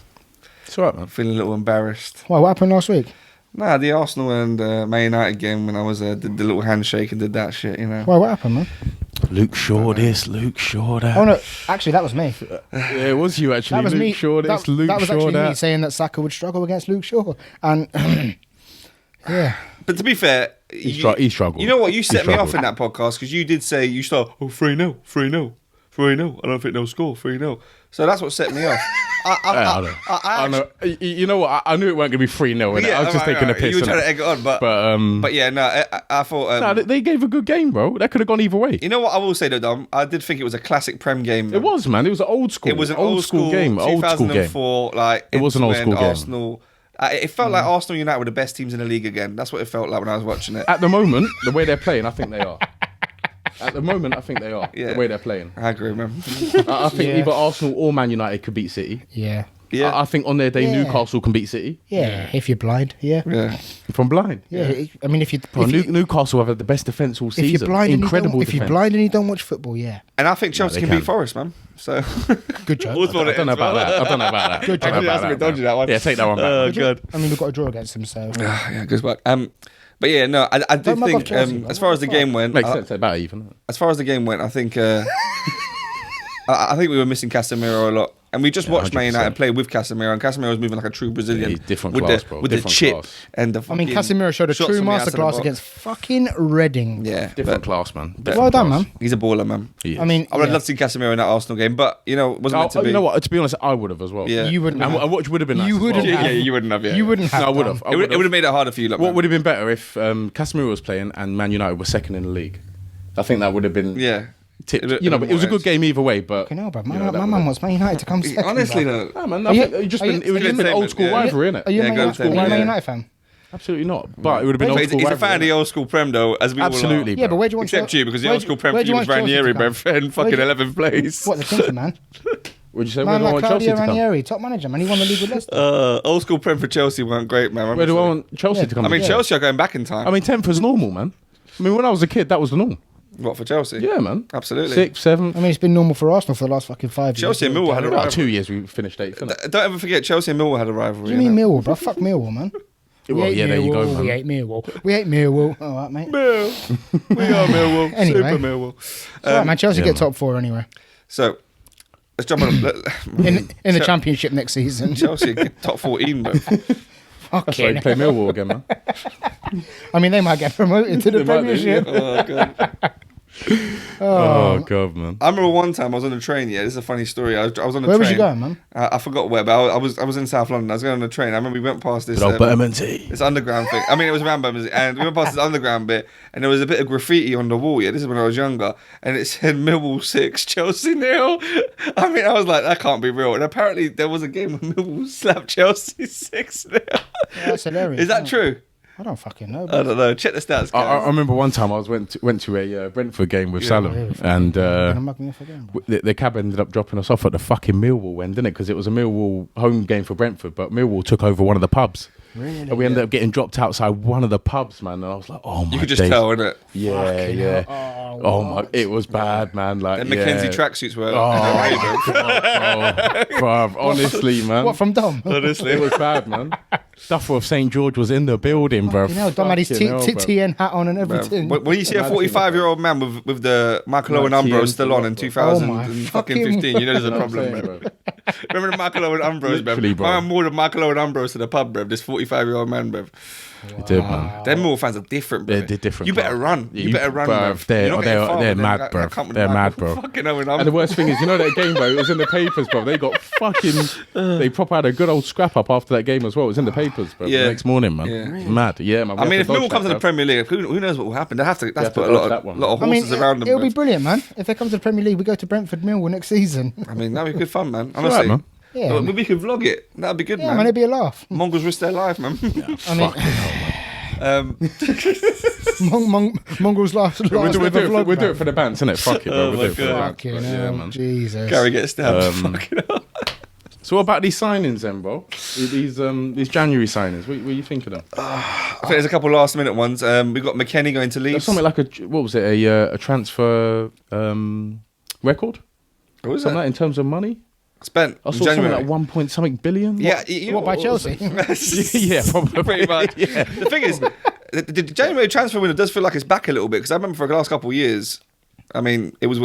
It's all right, man. I'm feeling a little embarrassed. What happened last week? Nah, the Arsenal and Man United game when I was did the little handshake and did that shit, you know. Well, what happened, man? Luke Shaw this, Luke Shaw that. Oh no, actually that was me. Yeah, it was you actually. That was Luke me. Shaw this, that, Luke that was Shaw actually me that. saying that Saka would struggle against Luke Shaw, and yeah, But to be fair, He struggled. You know what? You set me off struggled. in that podcast because you did say you start 3-0, 3-0, 3-0. I don't think they'll score 3-0. So that's what set me off. I know. You know what? I knew it weren't going to be 3-0. Yeah, I was just taking a piss. You were trying innit? to egg it on, but yeah, no, I thought. No, they gave a good game, bro. That could have gone either way. You know what I will say though, Dom? I did think it was a classic Prem game. It was, man. It was an old school. It was an old school game. Old school game. 2004, like It was an old end-to-end school game. Arsenal. It felt like Arsenal United were the best teams in the league again. That's what it felt like when I was watching it. At the moment, the way they're playing, I think they are. At the moment, I think they are. Yeah. The way they're playing. I agree, man. I think either Arsenal or Man United could beat City. Yeah. Yeah. I think on their day, Yeah. Newcastle can beat City. Yeah, if you're blind. Yeah. Yeah. From blind. Yeah. I mean, if you Bro, Newcastle have had the best defence all if season. you're blind and Incredible if you're defence. blind and you don't watch football, yeah. And I think Chelsea they can can. beat Forest, man. So Good job. All's what I it don't know is, about man. that. I don't know about that. Good job. I don't know That's a about bit dodgy, that one. Yeah, take that one back. Oh, God. I mean, we've got a draw against them, so Yeah, good work. But yeah, no, I did Don't mug off think Chelsea, as far as the game went, Makes sense. About even. as far as the game went, I think I think we were missing Casemiro a lot. And we just watched Man 100%. United play with Casemiro, and Casemiro was moving like a true Brazilian. he's different with class, the, bro. With Different the chip class. and the I mean, fucking Casemiro showed a shots true from the outside the masterclass box. against fucking Reading. Yeah, Different but class, man. Well Different done, class. man. he's a baller, man. He is. I mean, I would have yeah. loved to see Casemiro in that Arsenal game, but it wasn't meant to be. You know what? To be honest, I would have as well. Yeah. You wouldn't. And have. what would have been nice You as wouldn't well. have. Yeah, you wouldn't have. Yeah, You wouldn't have. No, I would done. have. It would have made it harder for you. Like, What would have been better if Casemiro was playing and Man United were second in the league? I think that would have been Yeah. tipped. It'd- You know, it'd but it was a more good game either way. But Fucking hell, bro. you know, My that man would've- wants Man United to come second. Honestly, bro. though. No, man, Are you- it was just are you- been, it was just been old school Yeah. rivalry, innit? Are you Yeah, a go Man to him, United yeah. United fan? Absolutely not. But it would have been But old He's school a fan rivalry. of the old school Prem, though, as we Absolutely. all are. Yeah, but where do you want? Except you, because the where old do- school Prem where for do you you was want Chelsea to Ranieri, come? bruv, and fucking Where do you- 11th place. What the thinking, man? Would you say Man where do I like want Chelsea Claudio to come? Ranieri, top manager, man. He won the league with Leicester. Old school Prem for Chelsea weren't great, man. Where do I want Chelsea to come? I mean, Yeah. Chelsea are going back in time. I mean, 10th was normal, man. I mean, when I was a kid, that was the norm. What, for Chelsea? Yeah, man. Absolutely. 6th, 7th. I mean, it's been normal for Arsenal for the last fucking 5 years. Chelsea and Millwall had a About rivalry. 2 years we finished 8th. innit? Don't ever forget, Chelsea and Millwall had a rivalry. What do you mean innit? Millwall, bro? Fuck Millwall, man. Well, yeah, there you go, We man. hate Millwall. We hate Millwall. All right, mate. We are Millwall. Anyway. Super Millwall. All right, man. Chelsea yeah, get man. top 4 anyway. So, let's jump on. In the championship next season. Chelsea top 14, bro. That's why you play Millwall again, man. I mean, they might get promoted to the They might do, Premiership. Oh, God. Oh, God, man. I remember one time I was on a train. Yeah, this is a funny story. I was on a Where train. was you going, man? I forgot where, but I was in South London. I was going on a train. I remember we went past this. Good old Bermondsey. This underground thing. I mean, it was around Bermondsey, and we went past this underground bit, and there was a bit of graffiti on the wall. Yeah, this is when I was younger, and it said Millwall 6, Chelsea 0. I mean, I was like, that can't be real. And apparently, there was a game where Millwall slapped Chelsea 6-0. Yeah, that's hilarious. Is that isn't it? true? I don't fucking know. I But don't know. Check the stats, I guys. remember one time I went to a Brentford game with Salam, and gonna mug me off again, bro. the cab ended up dropping us off at the fucking Millwall end, didn't it? Because it was a Millwall home game for Brentford, but Millwall took over one of the pubs. Really? And we ended up getting dropped outside one of the pubs, man. And I was like, oh my You could just days. tell, innit? Yeah, Fucking yeah. hell. Oh my, it was bad, man. Like And Mackenzie yeah. tracksuits were. Bruv, honestly, man. What from Dom? Honestly. It was bad, man. Duffer of St. George was in the building, bro. You know, Dom had his Fucking hell, bruv. TN hat on and everything. When you see a 45-year-old man with the Michael Owen Like Umbro TN still on in bro. 2015, you know there's a You know what I'm problem, saying, bro. bro? Remember the Michael Owen Umbros, Literally, bro? bro. I more than Michael Owen Umbros to the pub, bro. This 45-year-old man, bro. It did, man. Them Millwall fans are different, bro. They're different. You better bruv. run. Yeah, You better run, bro. bruv. They're mad, bro. They're mad, bro. Fucking Owen And the Umbro. worst thing is, you know that game, bro? It was in the papers, bro. They got fucking. They proper had a good old scrap up after that game as well. It was in the papers, bro. Yeah. The next morning, man. Yeah. It's mad. Yeah, man. I mean, if Millwall comes to the Premier League, who knows what will happen? They have to. That's have to put a dodge that one. lot of I mean, horses around them. it'll be bruv. brilliant, man. If they come to the Premier League, we go to Brentford Millwall next season. I mean, that'd be good fun, man. all right, Honestly, man. Yeah, Well, man. we could vlog it. That'd be good, Yeah, man, man. it'd be a laugh. Mongrelz risk their life, man. I mean, Mongrel's last We'll do ever vlog, it man. for the bands, innit? Fuck it, bro. Oh We'll my do it for the God. bands. Fucking bro. hell, Yeah, man. Jesus. Gary gets stabbed. Um, Fucking hell. So what about these signings then, bro? These January signings. What you think of them? I think there's a couple last minute ones. We got McKennie going to There's Leeds. something like what was it? A transfer record? What was Something that? like in terms of money. Spent I in saw January. something like 1 point something billion. Yeah, you know What, by Chelsea? Yeah, probably. Pretty much. Yeah. The thing is, the January transfer window does feel like it's back a little bit because I remember for the last couple of years, I mean, it was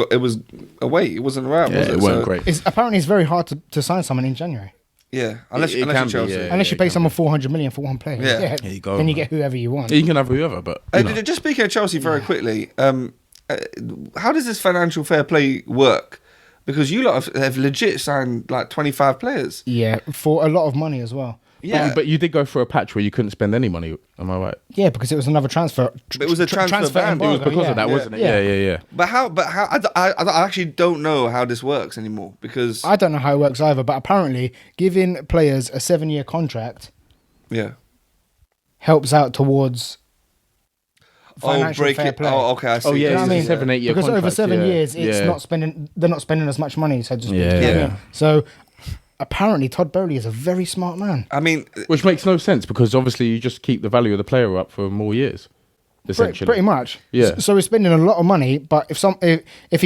away. It wasn't around. Yeah, was it it? weren't So- great. Apparently, it's very hard to sign someone in January. Yeah, unless It you're can be, Chelsea. yeah. Unless you pay someone 400 million for one player. Yeah. There you go, Then you man. get whoever you want. You can have whoever, but you know. Just speaking of Chelsea very quickly, how does this financial fair play work? Because you lot have legit signed like 25 players. Yeah, for a lot of money as well. Yeah, But you did go through a patch where you couldn't spend any money. Am I right? Yeah, because it was another transfer. It was a transfer ban. It was embargo, because yeah. of that, wasn't it? Yeah. But how? I actually don't know how this works anymore because I don't know how it works either, but apparently giving players a 7-year contract helps out towards financial fair play. Oh, okay. I see. Oh, yeah, You know what I it's mean? a 7-8 year because over contract, 7 yeah. years, it's Yeah. not spending. They're not spending as much money, so to speak. Yeah, You know what I yeah. mean? So apparently, Todd Bowley is a very smart man. I mean, Which makes no sense because obviously you just keep the value of the player up for more years, essentially. Pretty much. Yeah. So he's spending a lot of money, but if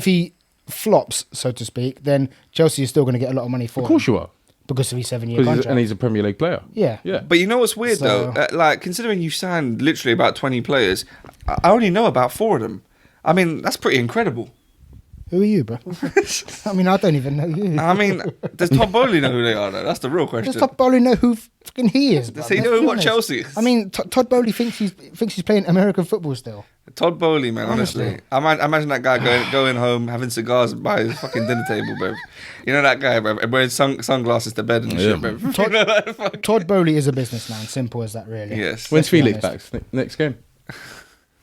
he flops, so to speak, then Chelsea is still going to get a lot of money for Of course him you are. because of his 7-year Because contract. he's a Premier League player. Yeah. Yeah. but you know what's weird So- though? Like considering you signed literally about 20 players, I only know about 4 of them. I mean, that's pretty incredible. Who are you, bro? I mean, I don't even know you. I mean, does Todd Bowley know who they are? Though? That's the real question. Does Todd Bowley know who fucking he is? Does bro? he know Let's be what honest. Chelsea is? I mean, Todd Bowley thinks he's playing American football still. Todd Bowley, man, honestly. I imagine that guy going home, having cigars by his fucking dinner table, bro. You know that guy, bro, wearing sunglasses to bed and shit, bro. You know that fuck- Todd Bowley is a businessman. Simple as that, really. Yes. When's Let's be Felix honest. back? Next game?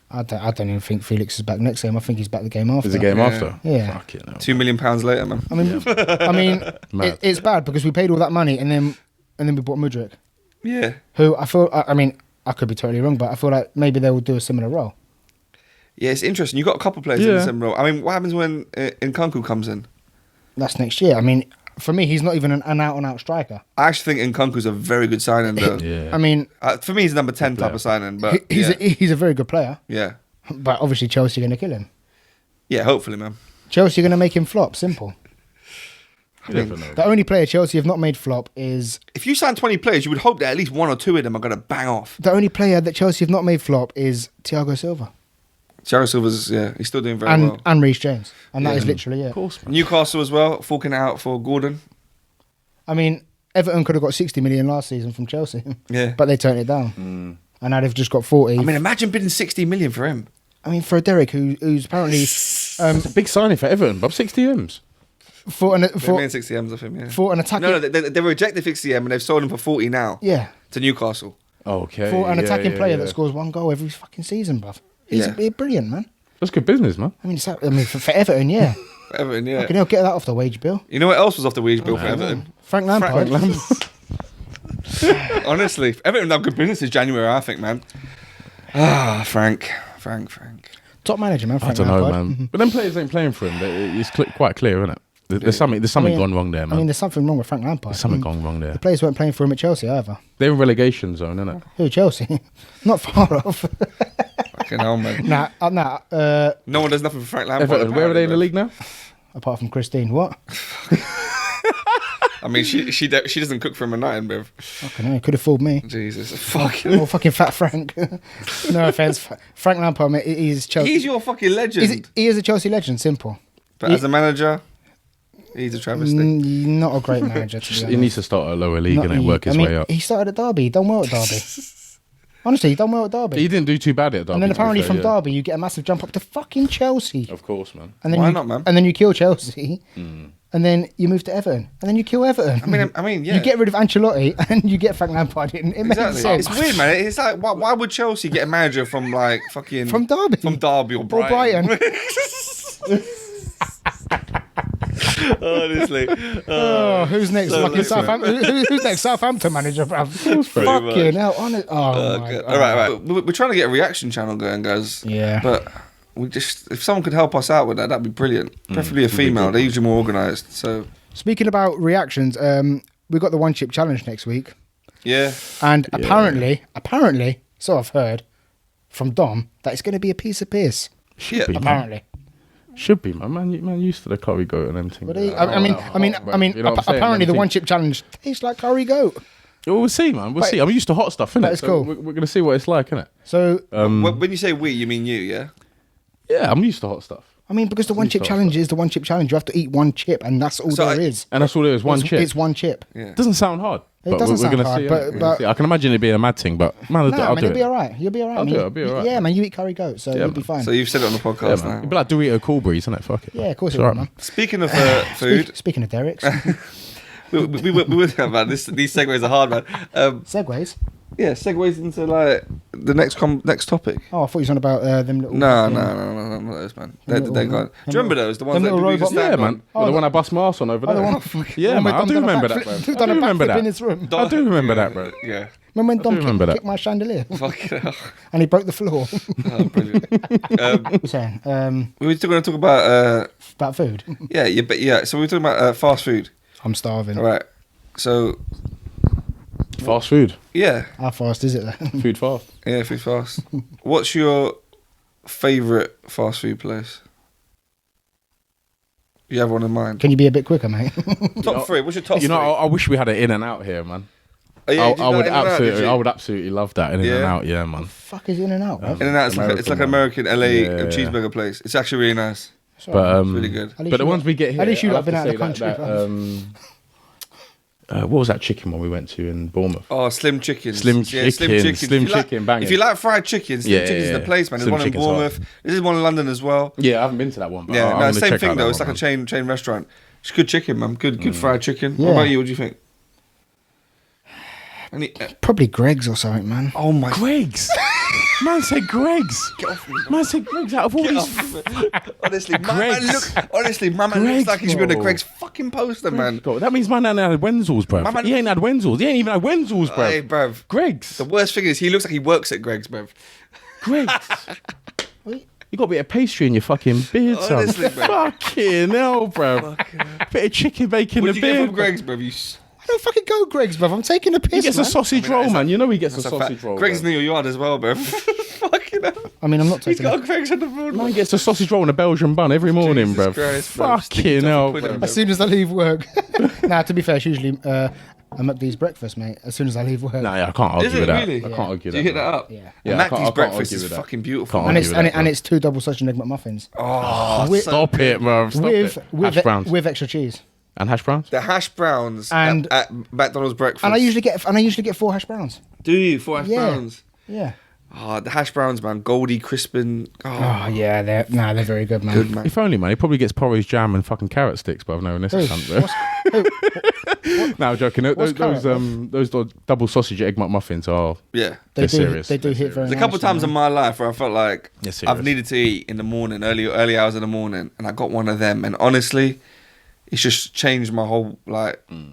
I don't even think Felix is back next game. I think he's back the game after. Is the game after? Yeah. Fuck it, no. £2 million later, man. I mean, Mad. it's bad because we paid all that money and then we bought Mudryk, Yeah. who I mean, I could be totally wrong, but I feel like maybe they will do a similar role. Yeah, it's interesting. You got a couple players in Yeah. the same role. I mean, what happens when Nkunku comes in? That's next year. I mean, for me, he's not even an out-and-out striker. I actually think Nkunku's a very good signing, though. Yeah. I mean, For me, he's number 10 type of signing, but he's a very good player, yeah. but obviously Chelsea are going to kill him. Yeah, hopefully, man. Chelsea are going to make him flop. Simple. You never know. The only player Chelsea have not made flop is If you sign 20 players, you would hope that at least 1 or 2 of them are going to bang off. the only player that Chelsea have not made flop is Thiago Silva Thiago Silva's, he's still doing very well. and Reece James, and that Yeah. is literally it. Of course, man. Newcastle as well, forking it out for Gordon. I mean, Everton could have got 60 million last season from Chelsea, Yeah. but they turned it down, and now they've just got 40. I mean, imagine bidding 60 million for him. for Derek, who's apparently It's a big signing for Everton, Bob. 60 M's. for They made 60 M's off him, yeah. for an attacking No, they rejected 60 M and they've sold him for 40 now yeah to Newcastle. Okay. for an attacking player yeah. that scores 1 goal every fucking season, bruv. He's brilliant, man. That's good business, man. I mean, for Everton, yeah. For Everton, yeah. Fucking hell, get that off the wage bill. You know what else was off the wage bill for Everton? Frank Lampard. Honestly, Everton done good business this January, I think, man. Frank. Top manager, man. I Frank don't know, Lampard. man. But them players ain't playing for him. It's quite clear, isn't it? There's something I mean- gone wrong there, man. I mean, there's something wrong with Frank Lampard. There's something gone wrong there. The players weren't playing for him at Chelsea either. They're in relegation zone, isn't it? Who, Chelsea? Not far off. Fucking hell, man. No one does nothing for Frank Lampard. Everton, where are they in the apparently, league now? apart from Christine. What? bro. I mean, she doesn't cook for him at night, bro. Fucking hell, could have fooled me. Jesus. Fucking. Oh, fucking fat Frank. No offense. Frank Lampard, mate, he's Chelsea. He's your fucking legend. He is a Chelsea legend, simple. But as a manager, he's a travesty. Not a great manager, to be He honest. needs to start at a lower league and then work his I mean, way up. He started at Derby. He done well at Derby. Honestly, he done well at Derby. He didn't do too bad at Derby. And then to be apparently fair, from yeah. Derby, you get a massive jump up to fucking Chelsea. Of course, man. And then Why you, not, man? And then you kill Chelsea. And then you move to Everton. And then you kill Everton. I mean, yeah. You get rid of Ancelotti and you get Frank Lampard in. It makes Exactly. sense. It's weird, man. It's like, why would Chelsea get a manager from like fucking From Derby. From Derby or Or Brighton? Brighton. Honestly. Oh, who's next? So Fucking listen. Southampton. Who's next? Southampton manager, bruv. pretty Fucking much. hell. Oh, my Good. God. All right. We're trying to get a reaction channel going, guys. Yeah. But if someone could help us out with that'd be brilliant. Preferably a female. They're usually more organised. So Speaking about reactions, we got the one chip challenge next week. yeah. And apparently, so I've heard from Dom, that it's going to be a piece of piss. Yeah. be, man. Apparently. Should be, man. Man used to the curry goat and them things. But I mean, You know what I'm saying? apparently the Them one things- chip challenge tastes like curry goat. Well, we'll see, man. We'll But- see. I'm used to hot stuff, innit? but it's cool. We're going to see what it's like, innit? So When you say we, you mean you, yeah? Yeah, I'm used to hot stuff. I mean, because the one chip challenge is the one chip challenge. You have to eat one chip, and that's all there is. And that's all it is. One chip. It's one chip. Yeah. Doesn't sound hard. It doesn't sound hard, but I can imagine it being a mad thing, but man, no, I'll man, do you'll be it. all right. You'll be all right. I'll be all right. Yeah, man, you eat curry goat, so you'll be fine. So you've said it on the podcast Yeah, man. now. It'd be like Dorito Cool Breeze, isn't it? Fuck it. Yeah, of course It's it will, alright, man. Speaking of food, Speaking of Derek's, we were talking about this. These segues are hard, man. segways. Yeah, segues into like the next topic. Oh, I thought you were on about them little. No, not those, man. They're gone. Do you remember those? The ones that little people used to robot- stand Yeah, on? man. The one I bust my ass on over there. the one- Yeah, man. I do remember that, bro. We've I done do a remember backflip in that. his room. I do remember that, bro. Yeah. Remember when Dom remember that. kicked my chandelier Fucking hell. and he broke the floor? Oh, brilliant. What were you saying? We were going to talk about About food. yeah. So we were talking about fast food. I'm starving. All right. So Fast food. yeah, How fast is it then? Food fast. yeah, food fast. What's your favourite fast food place? You have one in mind? Can you be a bit quicker, mate? Top three. What's your top You know, three? I wish we had an In and Out here, man. Oh, yeah, I you did that would In and Out, did absolutely, you? I would absolutely love that In Yeah? and Out. Yeah, man. Fuck is in and out, bro. In and Out. It's like an American LA Yeah. cheeseburger place. It's actually really nice. But It's really good. At least But the you ones lot- we get here, at least you I'll lot been have out to of the say country. what was that chicken one we went to in Bournemouth? Oh, Slim Chicken. Slim Chicken, Slim If you like- Chicken, banging. If you like fried chicken, Slim Yeah, Chicken's yeah, the yeah. place, man. There's Slim one in Chicken's hot. Bournemouth. This is one in London as well. Yeah, I haven't been to that one. But Yeah, I'm no, gonna same check thing out though. that It's like one, a chain restaurant. It's good chicken, man. Good fried chicken. Yeah. What about you? What do you think? Probably Greg's or something, man. Oh my man. Greg's. Man said Greg's. Man said Greg's out of all these. Honestly, Greg's. my man looks Greg's, like he's been on a bro. Greg's fucking poster, man. God, that means man ain't had Wenzel's, bro. My man- He ain't had Wenzel's. He ain't even had Wenzel's, bro. Hey, bruv. Greg's. The worst thing is he looks like he works at Greg's, bruv. Greg's. You got a bit of pastry in your fucking beard, son. Honestly, bro. Fucking hell, bro. Bit of chicken bacon in What the do you get beard. from Greg's, bruv? I don't fucking go Greg's, bruv. I'm taking a piss, He gets man. a sausage roll, man. You know he gets a That's a sausage fact. roll. Greg's bro. near your yard as well, bruv. Fucking hell. I mean, I'm not He's taking got it. a Greg's on the phone. Man gets a sausage roll and a Belgian bun every morning, Jesus bro. Christ, bro. Fucking hell, Pudding, bro. bro. As soon as I leave work. Nah, to be fair, it's usually a McD's breakfast, mate. As soon as I leave work. Nah, yeah, I can't argue Is it with that. really? I can't argue Do you that. hit that up? Yeah. Yeah, I And can't- I Macdy's can't breakfast argue is with that. fucking beautiful. Can't And argue it's with that, and bro. it's 2 double sausage and egg McMuffins Oh, With- so Stop good. it, bro. Stop with it. Hash browns. with extra cheese. And hash browns? The hash browns And- at McDonald's breakfast. And I usually get 4 hash browns. Do you? 4 hash Yeah. browns? Yeah. Oh, the hash browns, man. Goldie, crispin. Oh yeah, they're very good, man. Good, man. If only, man. He probably gets porridge, jam, and fucking carrot sticks, but I've known this is something. No, I'm joking. What's Those double sausage egg McMuffins are. Yeah. They're serious. They do hit very There's a couple nicely, times man. in my life where I felt like They're serious. I've needed to eat in the morning, early hours in the morning, and I got one of them. And honestly, it's just changed my whole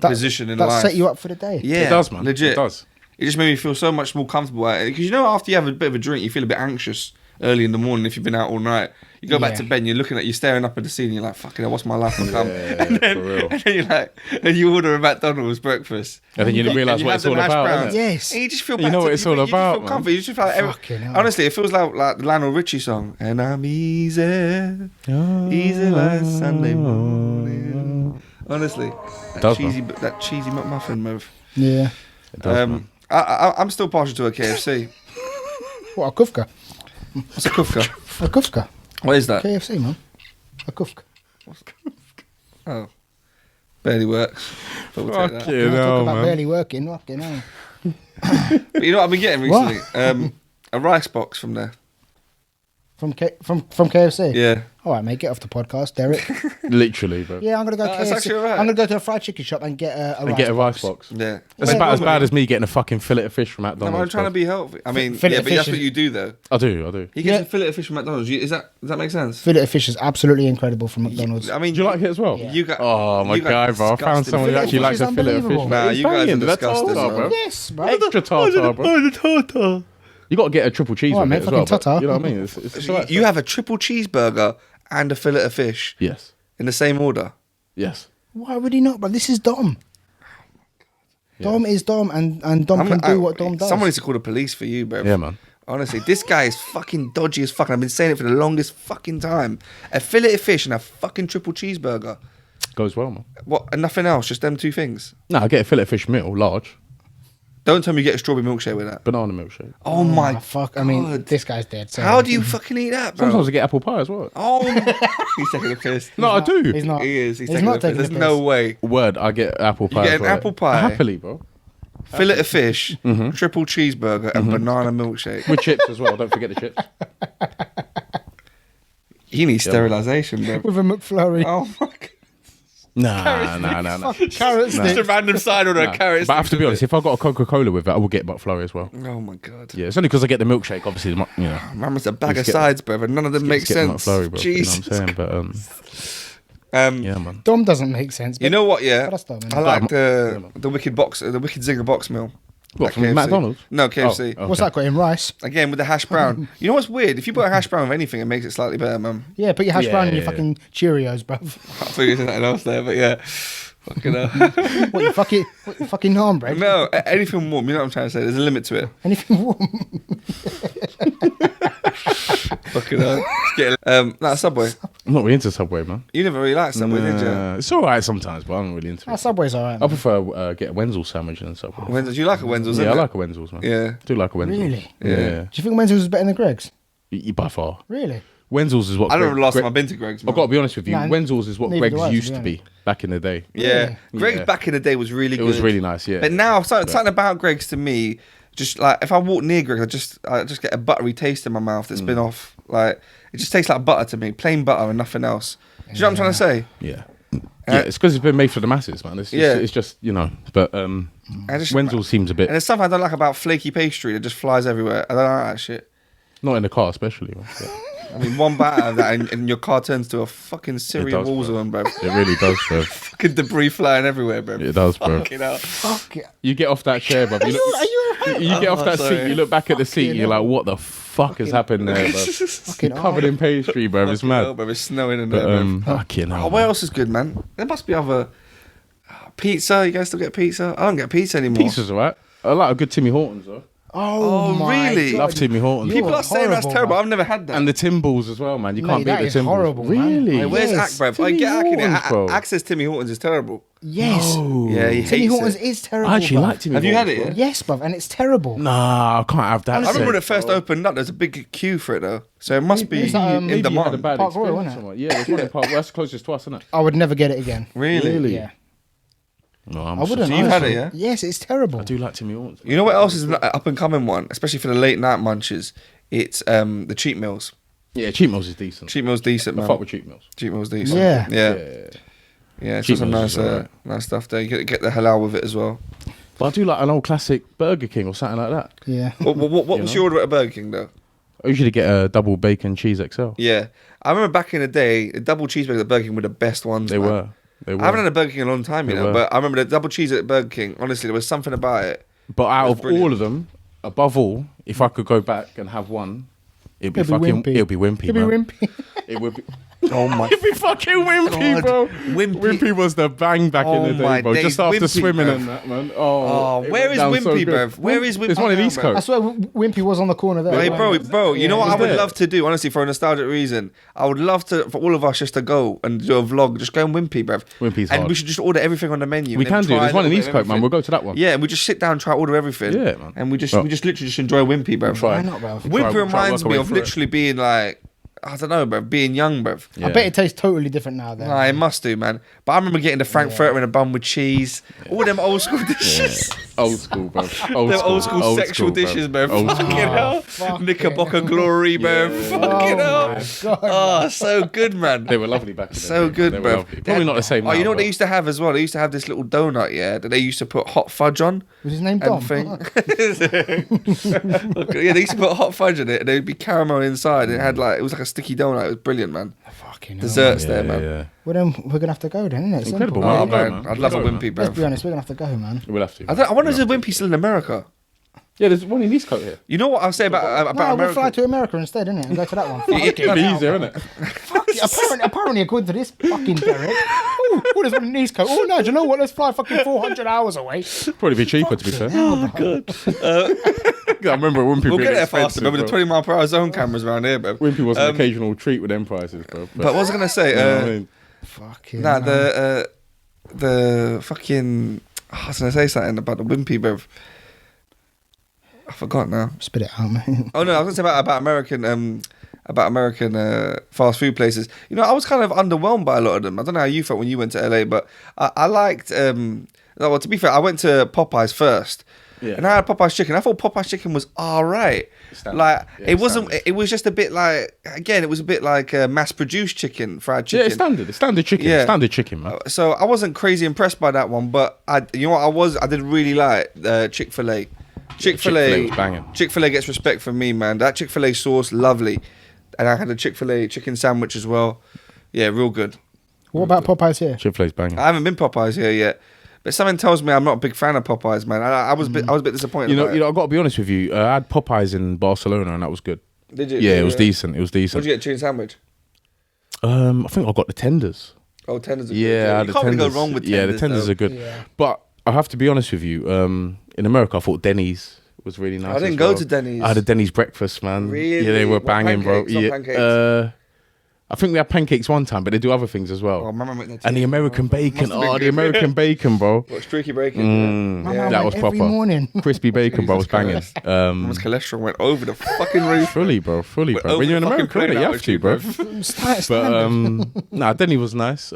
position in that life. set you up for the day. Yeah, It does, man. Legit. It does. It just made me feel so much more comfortable. Because you know, after you have a bit of a drink, you feel a bit anxious early in the morning if you've been out all night. You go back Yeah. to bed and you're staring up at the ceiling. You're like, fucking hell, what's my life become? Yeah, for real. And then you're like, and you order a McDonald's breakfast. And then you didn't realise And you what have it's all them hash about, browns. innit? Yes. And you just feel You back know to- what it's all you just about, feel man. comfy. You just feel like Fucking hell. honestly, it feels like the Lionel Richie song. And I'm easy, easy like Sunday morning. Honestly, Does, that cheesy McMuffin move. Yeah. It does, man. I'm still partial to a KFC. What, a kufka? What's a kufka? A kufka. What is that? KFC, man. A kufka. Oh, barely works. But we'll take that. Fucking Talk hell, about man. barely working. Fucking hell. But you know what I've been getting What? recently? A rice box from there. From KFC? Yeah. All right, mate, get off the podcast, Derek. Literally, bro. Yeah, I'm going to go That's KFC. actually all right. I'm going to go to a fried chicken shop and get a And get a rice box. Yeah. It's Yeah, about as normally- bad as me getting a fucking fillet of fish from No, McDonald's. I'm trying to bro. be healthy. I mean, Fillet yeah, of but fish that's is- what you do, though. I do. He gets Yeah. a fillet of fish from McDonald's. Does that make sense? Fillet of fish is absolutely incredible from McDonald's. I mean, Do you like it as well? You got. Oh my you got god, bro! I found disgusting someone who Fillet of actually fish likes is a fillet of fish. unbelievable. Nah, It's you guys are banging, that's disgusting, tartar, man. bro. Yes, bro. Extra tartar, bro. the tartar. You got to get a triple cheese All right, with mate, it as fucking well. but tartar. You know what I mean? It's all right. You have a triple cheeseburger and a fillet of fish Yes. in the same order. Yes. Why would he not, bro? This is Dom. Dom is Dom, and Dom can do what Dom does. Someone needs to call the police for you, bro. Yeah, man. Honestly, this guy is fucking dodgy as fuck. I've been saying it for the longest fucking time. A fillet of fish and a fucking triple cheeseburger. Goes well, man. What? And nothing else? Just them two things? No, I get a fillet of fish meal, large. Don't tell me you get a strawberry milkshake with that. Banana milkshake. Oh my fuck! God. I mean, this guy's dead. So How do you fucking eat that, bro? Sometimes I get apple pie as well. Oh, he's taking a piss. No, I do. He's not. He is. He's He's taking not a piss. taking a There's piss. no way. Word, I get apple pie. get as an well. apple pie? Happily, bro. Fillet of fish, triple cheeseburger, and banana milkshake. With chips as well. Don't forget the chips. He needs sterilisation, bro. With a McFlurry. Oh my God. Nah. Carrot Just a stick. random side order of carrots. But I have to be honest, if I got a Coca-Cola with it, I will get McFlurry as well. Oh my God. Yeah, it's only because I get the milkshake, obviously. You know, Man, it's a bag of Just get- sides, brother. None of them make just get the sense. McFlurry, bro. Jesus. You know what I'm saying? But yeah, man. Dom doesn't make sense. You know what? Yeah, But that's Dom, innit? I like the wicked Zinger box meal. What, At from KFC. McDonald's? No, KFC. Oh. What's that got in rice? Again with the hash brown. You know what's weird? If you put a hash brown with anything, it makes it slightly better, man. Yeah, put your hash brown in your Yeah. fucking Cheerios, bruv. I thought you said something else there, but yeah. Fucking hell. What, you fucking naan bread? No, anything warm. You know what I'm trying to say? There's a limit to it. Anything warm? Fucking hell. Let's get it. Subway. I'm not really into Subway, man. You never really liked Subway, did you? It's all right sometimes, but I'm not really into That it. Subway's alright. I prefer get a Wenzel's sandwich than Subway. Wenzel's. You like a Wenzel's? Yeah, I innit? like a Wenzel's, man. Yeah. I do like a Wenzel's. Really? Yeah. Do you think Wenzel's is better than Greg's? By far. Really? Wenzel's is what I don't know the last Greg- time I've been to Greg's. Man. I've got to be honest with you. No, Wenzel's is what neither do Greg's I, to used be to be back in the day. Yeah. Greg's Yeah. back in the day was really It good. was really nice, yeah. But now something about Greg's to me, just like if I walk near Greg's, I just get a buttery taste in my mouth that's been off. Like it just tastes like butter to me, plain butter and nothing else. Do you know what I'm trying to say? Yeah. Yeah, it's because it's been made for the masses, man. It's just, you know, but Wenzel's seems a bit, And there's something I don't like about flaky pastry that just flies everywhere. I don't like that shit. not in the car especially. Man, but I mean, one bite out of that and your car turns to a fucking Syria does, war bro. zone, bro. it really does, bro. Fucking debris flying everywhere, bro. It does, bro. Fucking hell. Fuck it. You get off that chair, bro. Are you alright? You get off that sorry. seat, you look back at the seat, and you're like, what the fuck has happened there, bro? Fucking Covered in pastry, bro. It's Fucking hell, mad. bro. It's snowing in But, there, bro. fucking hell. Oh, what else is good, man? There must be other pizza. You guys still get pizza? I don't get pizza anymore. Pizza's alright. I like a good Timmy Hortons, though. Oh, my really? God. Love Timmy Hortons. You People are saying that's horrible, terrible. man. I've never had that. And the Timballs as well, man. You Mate, can't beat that the is Timballs. horrible, man. Really? Hey, where's Yes. Ack, bro? I Timmy get Ack in it. Hortons, bro. Ack says Timmy Hortons is terrible. Yes. Yeah, he Timmy hates Hortons it. is terrible. I actually bruv. like Timmy Have you had Hortons, it, bro. yeah? Yes, bruv, and it's terrible. Nah, I can't have that. I remember when shit, it first bro. opened up, there's a big queue for it, though. So it must be Is that, in Maybe you had a demand. bad Park Royal, experience innit? somewhere. Yeah, there's one in Park. Well, that's closest to us, isn't it? I would never get it again. Really? Yeah. No, I'm I wouldn't. So you've had honestly. it, yeah? Yes, it's terrible. I do like Timmy Hortons. You know what else is an up and coming one, especially for the late night munches? It's the cheap meals. Yeah, cheap meals is decent. Cheap meals decent, I man. fuck with cheap meals. Cheap meals decent. Yeah. Yeah. It's Cheap got some meals nice, is alright. nice stuff there. You get the halal with it as well. But I do like an old classic Burger King or something like that. Yeah. What was your order at Burger King though? I usually get a double bacon cheese XL. Yeah, I remember back in the day, the double cheeseburgers at Burger King were the best ones. They man. were. They were. I haven't had a Burger King in a long time, you They know, were. but I remember the double cheese at Burger King. Honestly, there was something about it. But out It of was brilliant. all of them, above all, if I could go back and have one, it'd be It'd be fucking. Wimpy. It'd be Wimpy. It'd be man. Wimpy. It would be. Oh my! It'd be fucking Wimpy, God. bro. Wimpy. Wimpy was the bang back Oh in the my day, bro. days, Just after Wimpy, swimming bruv. and that, man. Oh, it where went is down so Wimpy, good. bruv? Where is Wimpy? There's one in now, East bruv? Coast. I swear, Wimpy was on the corner there. Hey, bro, you know what I would there. love to do, honestly, for a nostalgic reason? I would love to, for all of us, just to go and do a vlog, just go and Wimpy, bruv. Wimpy's And hard. we should just order everything on the menu. We and then can do. try There's a one in little East bit Coast, of man. We'll go to that one. Yeah, and we just sit down and try order everything. Yeah, man. And we just Bro. literally just enjoy Wimpy, bruv. Try. Why not, bro? Wimpy Try reminds work me away of for it. literally being like, I don't know, bruv, being young, bruv. Yeah. I bet it tastes totally different now. Then. Nah, it must do, man. But I remember getting the frankfurter in a bun with cheese. All them old school dishes. Old school, bro. Them old school sexual dishes, bro. Old Fucking school. hell. fucking Knickerbocker glory, bro. Fucking hell. Oh, so good, man. They were lovely back in the So day, good, man. They were bro. lovely. Probably not the same Oh, now, you know what but- they used to have as well? They used to have this little donut, yeah, that they used to put hot fudge on. Was his name Dom? And thing. Yeah, they used to put hot fudge in it, and there'd be caramel inside. And it was like a sticky donut. It was brilliant, man. Fucking hell. Desserts Yeah, there, man. yeah. Well, then we're gonna have to go then, isn't it? Incredible, Simple. Oh, man. Yeah, man, man. I'd love a Go, man. Wimpy, Let's be bro. honest, we're gonna have to go, man. We'll have to. I wonder if there's a Wimpy still in America. Yeah, there's one in East Coast here. You know what I'll say about No, America? we'll fly to America instead, innit? And go to that one. It'd be easier, isn't it? Apparently, according to this fucking Derek, there's one in East Coast. Oh no, do you know what? Let's fly fucking 400 hours away. Probably be cheaper, to be fair. Oh, God. I remember Wimpy We'll being get there expensive, faster. Remember the bro. 20-mile-per-hour zone cameras around here, bro. Wimpy was an occasional treat with them prices, bro. But what was I gonna say? you know what I mean? Fucking. Nah, the fucking. I was gonna say something about the Wimpy, bro. I forgot now. Spit it out, man. Oh no, I was going to say about American fast food places. You know, I was kind of underwhelmed by a lot of them. I don't know how you felt when you went to LA, but I liked. Well, to be fair, I went to Popeyes first. Yeah. And I had Popeye's chicken. I thought Popeye's chicken was alright. Like it wasn't. Standard. It was just a bit like. Again, it was a bit like mass-produced chicken, fried chicken. Yeah, it's standard. It's standard chicken. Yeah. Standard chicken, man. So I wasn't crazy impressed by that one, but you know what I did really like Chick-fil-A. Chick-fil-A was banging. Chick-fil-A gets respect from me, man. That Chick-fil-A sauce, lovely. And I had a Chick-fil-A chicken sandwich as well. Yeah, real good. What about Popeyes here? Chick-fil-A's banging. I haven't been Popeyes here yet, but something tells me I'm not a big fan of Popeyes, man. I was a bit disappointed. You know, about it. I've got to be honest with you. I had Popeyes in Barcelona, and that was good. Did you? Yeah, it was decent. It was decent. What did you get? Chicken sandwich? I think I got the tenders. Oh, tenders. Are Yeah, good. the You can't really tenders. go wrong with tenders. Yeah, the tenders though. are good. Yeah. But I have to be honest with you. In America, I thought Denny's was really nice. I didn't as go well. to Denny's. I had a Denny's breakfast, man. Really? Yeah, they were What, banging, bro. pancakes? Not Yeah. pancakes? I think we had pancakes one time, but they do other things as well. Oh, my mum went there And the too. American bacon. Must have been Oh, the good. American bacon, bro. What, streaky bacon? Mm, My Yeah. man that went was every proper. morning. Crispy bacon, bro, was banging. Mum's cholesterol went over the fucking roof. Fully, bro. Fully, Went bro. over When you're in the fucking America, innit, plane you out have to, bro. Standard. But nah, Denny was nice.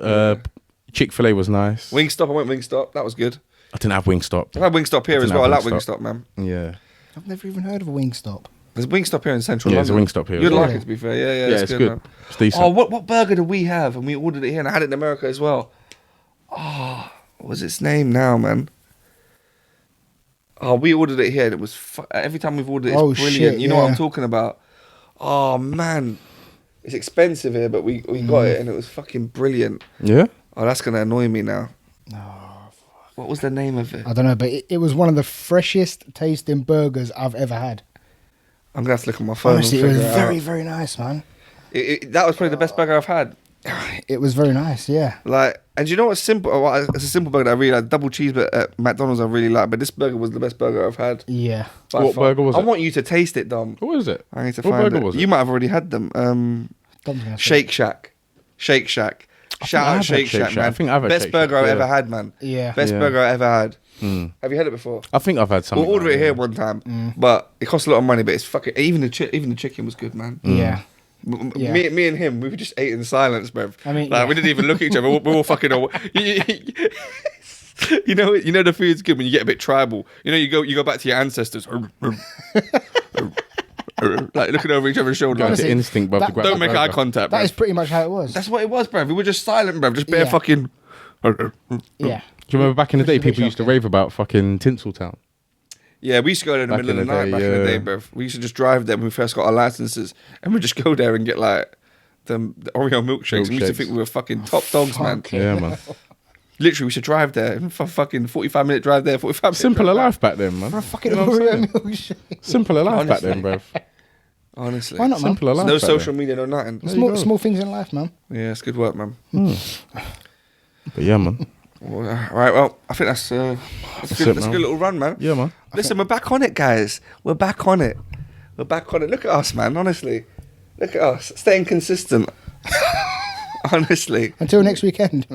Chick-fil-A was nice. Wingstop, I went Wingstop. That was good. I didn't have Wingstop. I had Wingstop here as didn't well. I have like Wingstop. Wingstop, man. Yeah. I've never even heard of a Wingstop. There's Wingstop here in Central Yeah, there's a London. Wingstop here. You'd as well. like it, to be fair. Yeah, Yeah, it's good. man. It's decent. Oh, what burger did we have? And we ordered it here, and I had it in America as well. Oh, what was its name now, man? Oh, we ordered it here, and it was every time we've ordered it, it's Oh, brilliant. shit, You know what yeah. I'm talking about? Oh man, it's expensive here, but we got it, and it was fucking brilliant. Yeah? Oh, that's gonna annoy me now. What was the name of it? I don't know, but it was one of the freshest tasting burgers I've ever had. I'm gonna have to look on my phone. Honestly, it and was figure very, out. very nice, man. That was probably the best burger I've had. It was very nice, yeah. Like, and you know what's simple? Well, it's a simple burger that I really like. Double cheeseburger at McDonald's I really like, but this burger was the best burger I've had. Yeah. by What far. burger was I it? want you to taste it, Dom. What was it? I need to What find burger it. was it? You might have already had them. Dom's gonna say Shake Shack. Shake Shack. Shout I've out had Shake Shake Shack, Shack. man. I think I've had Best Shake burger Shack, I've yeah. ever had, man. Yeah. Best Yeah. burger I ever had. Mm. Have you had it before? I think I've had We'll something. order like it that, here yeah. one time, but it costs a lot of money. But it's fucking even the chicken was good, man. Yeah. Yeah. Me and him, we just ate in silence, bruv. I mean, like, yeah. we didn't even look at each other. We're all fucking. You know the food's good when you get a bit tribal. You know, you go back to your ancestors, like looking over each other's shoulder. Going to Honestly, instinct, bruv, that- to grab Don't the make eye burger. contact, That bruv. is pretty much how it was. That's what it was, bruv. We were just silent, bruv. Just bare Yeah. fucking. Yeah. Do you remember back in the day, people used to rave about fucking Tinseltown? Yeah, we used to go there in the Back middle of in the the night day, back in the yeah. day, bruv. We used to just drive there when we first got our licenses, and we just go there and get like the Oreo milkshakes. And we used to Milkshakes. think we were fucking top dogs, man. Fuck. Yeah, man. Literally, we should drive there. For fucking 45-minute drive there, 45 minute Simpler drive back. life back then, man. For a fucking You know what I'm saying? Oreo milkshake. Simpler life back Honestly. then, bruv. Honestly. Why not, man? Simpler life. No back social then. media, no nothing. you Small, go. small things in life, man. Yeah, it's good work, man. But yeah, man. All right, well, I think that's it, that's a man. good little run, man. Yeah, man. Listen, we're back on it, guys. We're back on it. We're back on it. Look at us, man. Honestly, look at us, staying consistent. Honestly, Until next weekend.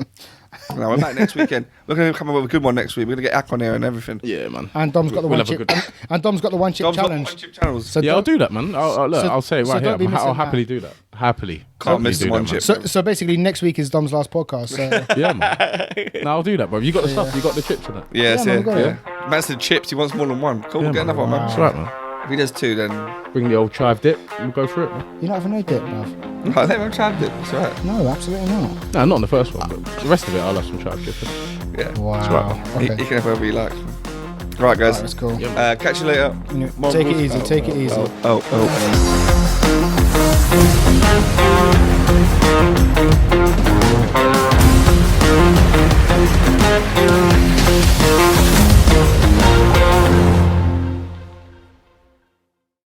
no, we're back next weekend. We're gonna come up with a good one next week. We're gonna get Ak on here and everything. Yeah, man. And Dom's got the We'll one have a chip. good- And Dom's got the one chip Dom's got challenge. one chip channels. So Yeah, Dom- I'll do that, man. Look, so- I'll say it so right don't be here. missing I'll that. happily do that. Happily. Can't miss the do one that, man. chip. So basically, next week is Dom's last podcast. So Yeah, man. No, I'll do that, bro. You got the stuff. You got the chips in it. Yeah, Yeah, man, we got it. Man said chips. He wants more than one. Cool, Yeah, get another one, man. That's right, man. If he does two, then Bring the old chive dip. We'll go through it, man. you're not having no dip, bruv. no, let him try it. It's alright. No, absolutely not. No, not on the first one, but the rest of it, I'll have some chive dip. Yeah, Wow. right. he Okay. can have whatever he likes. Right, guys. That's cool. Catch you later. You know, Mongrelz. take it easy. Take it easy. Oh.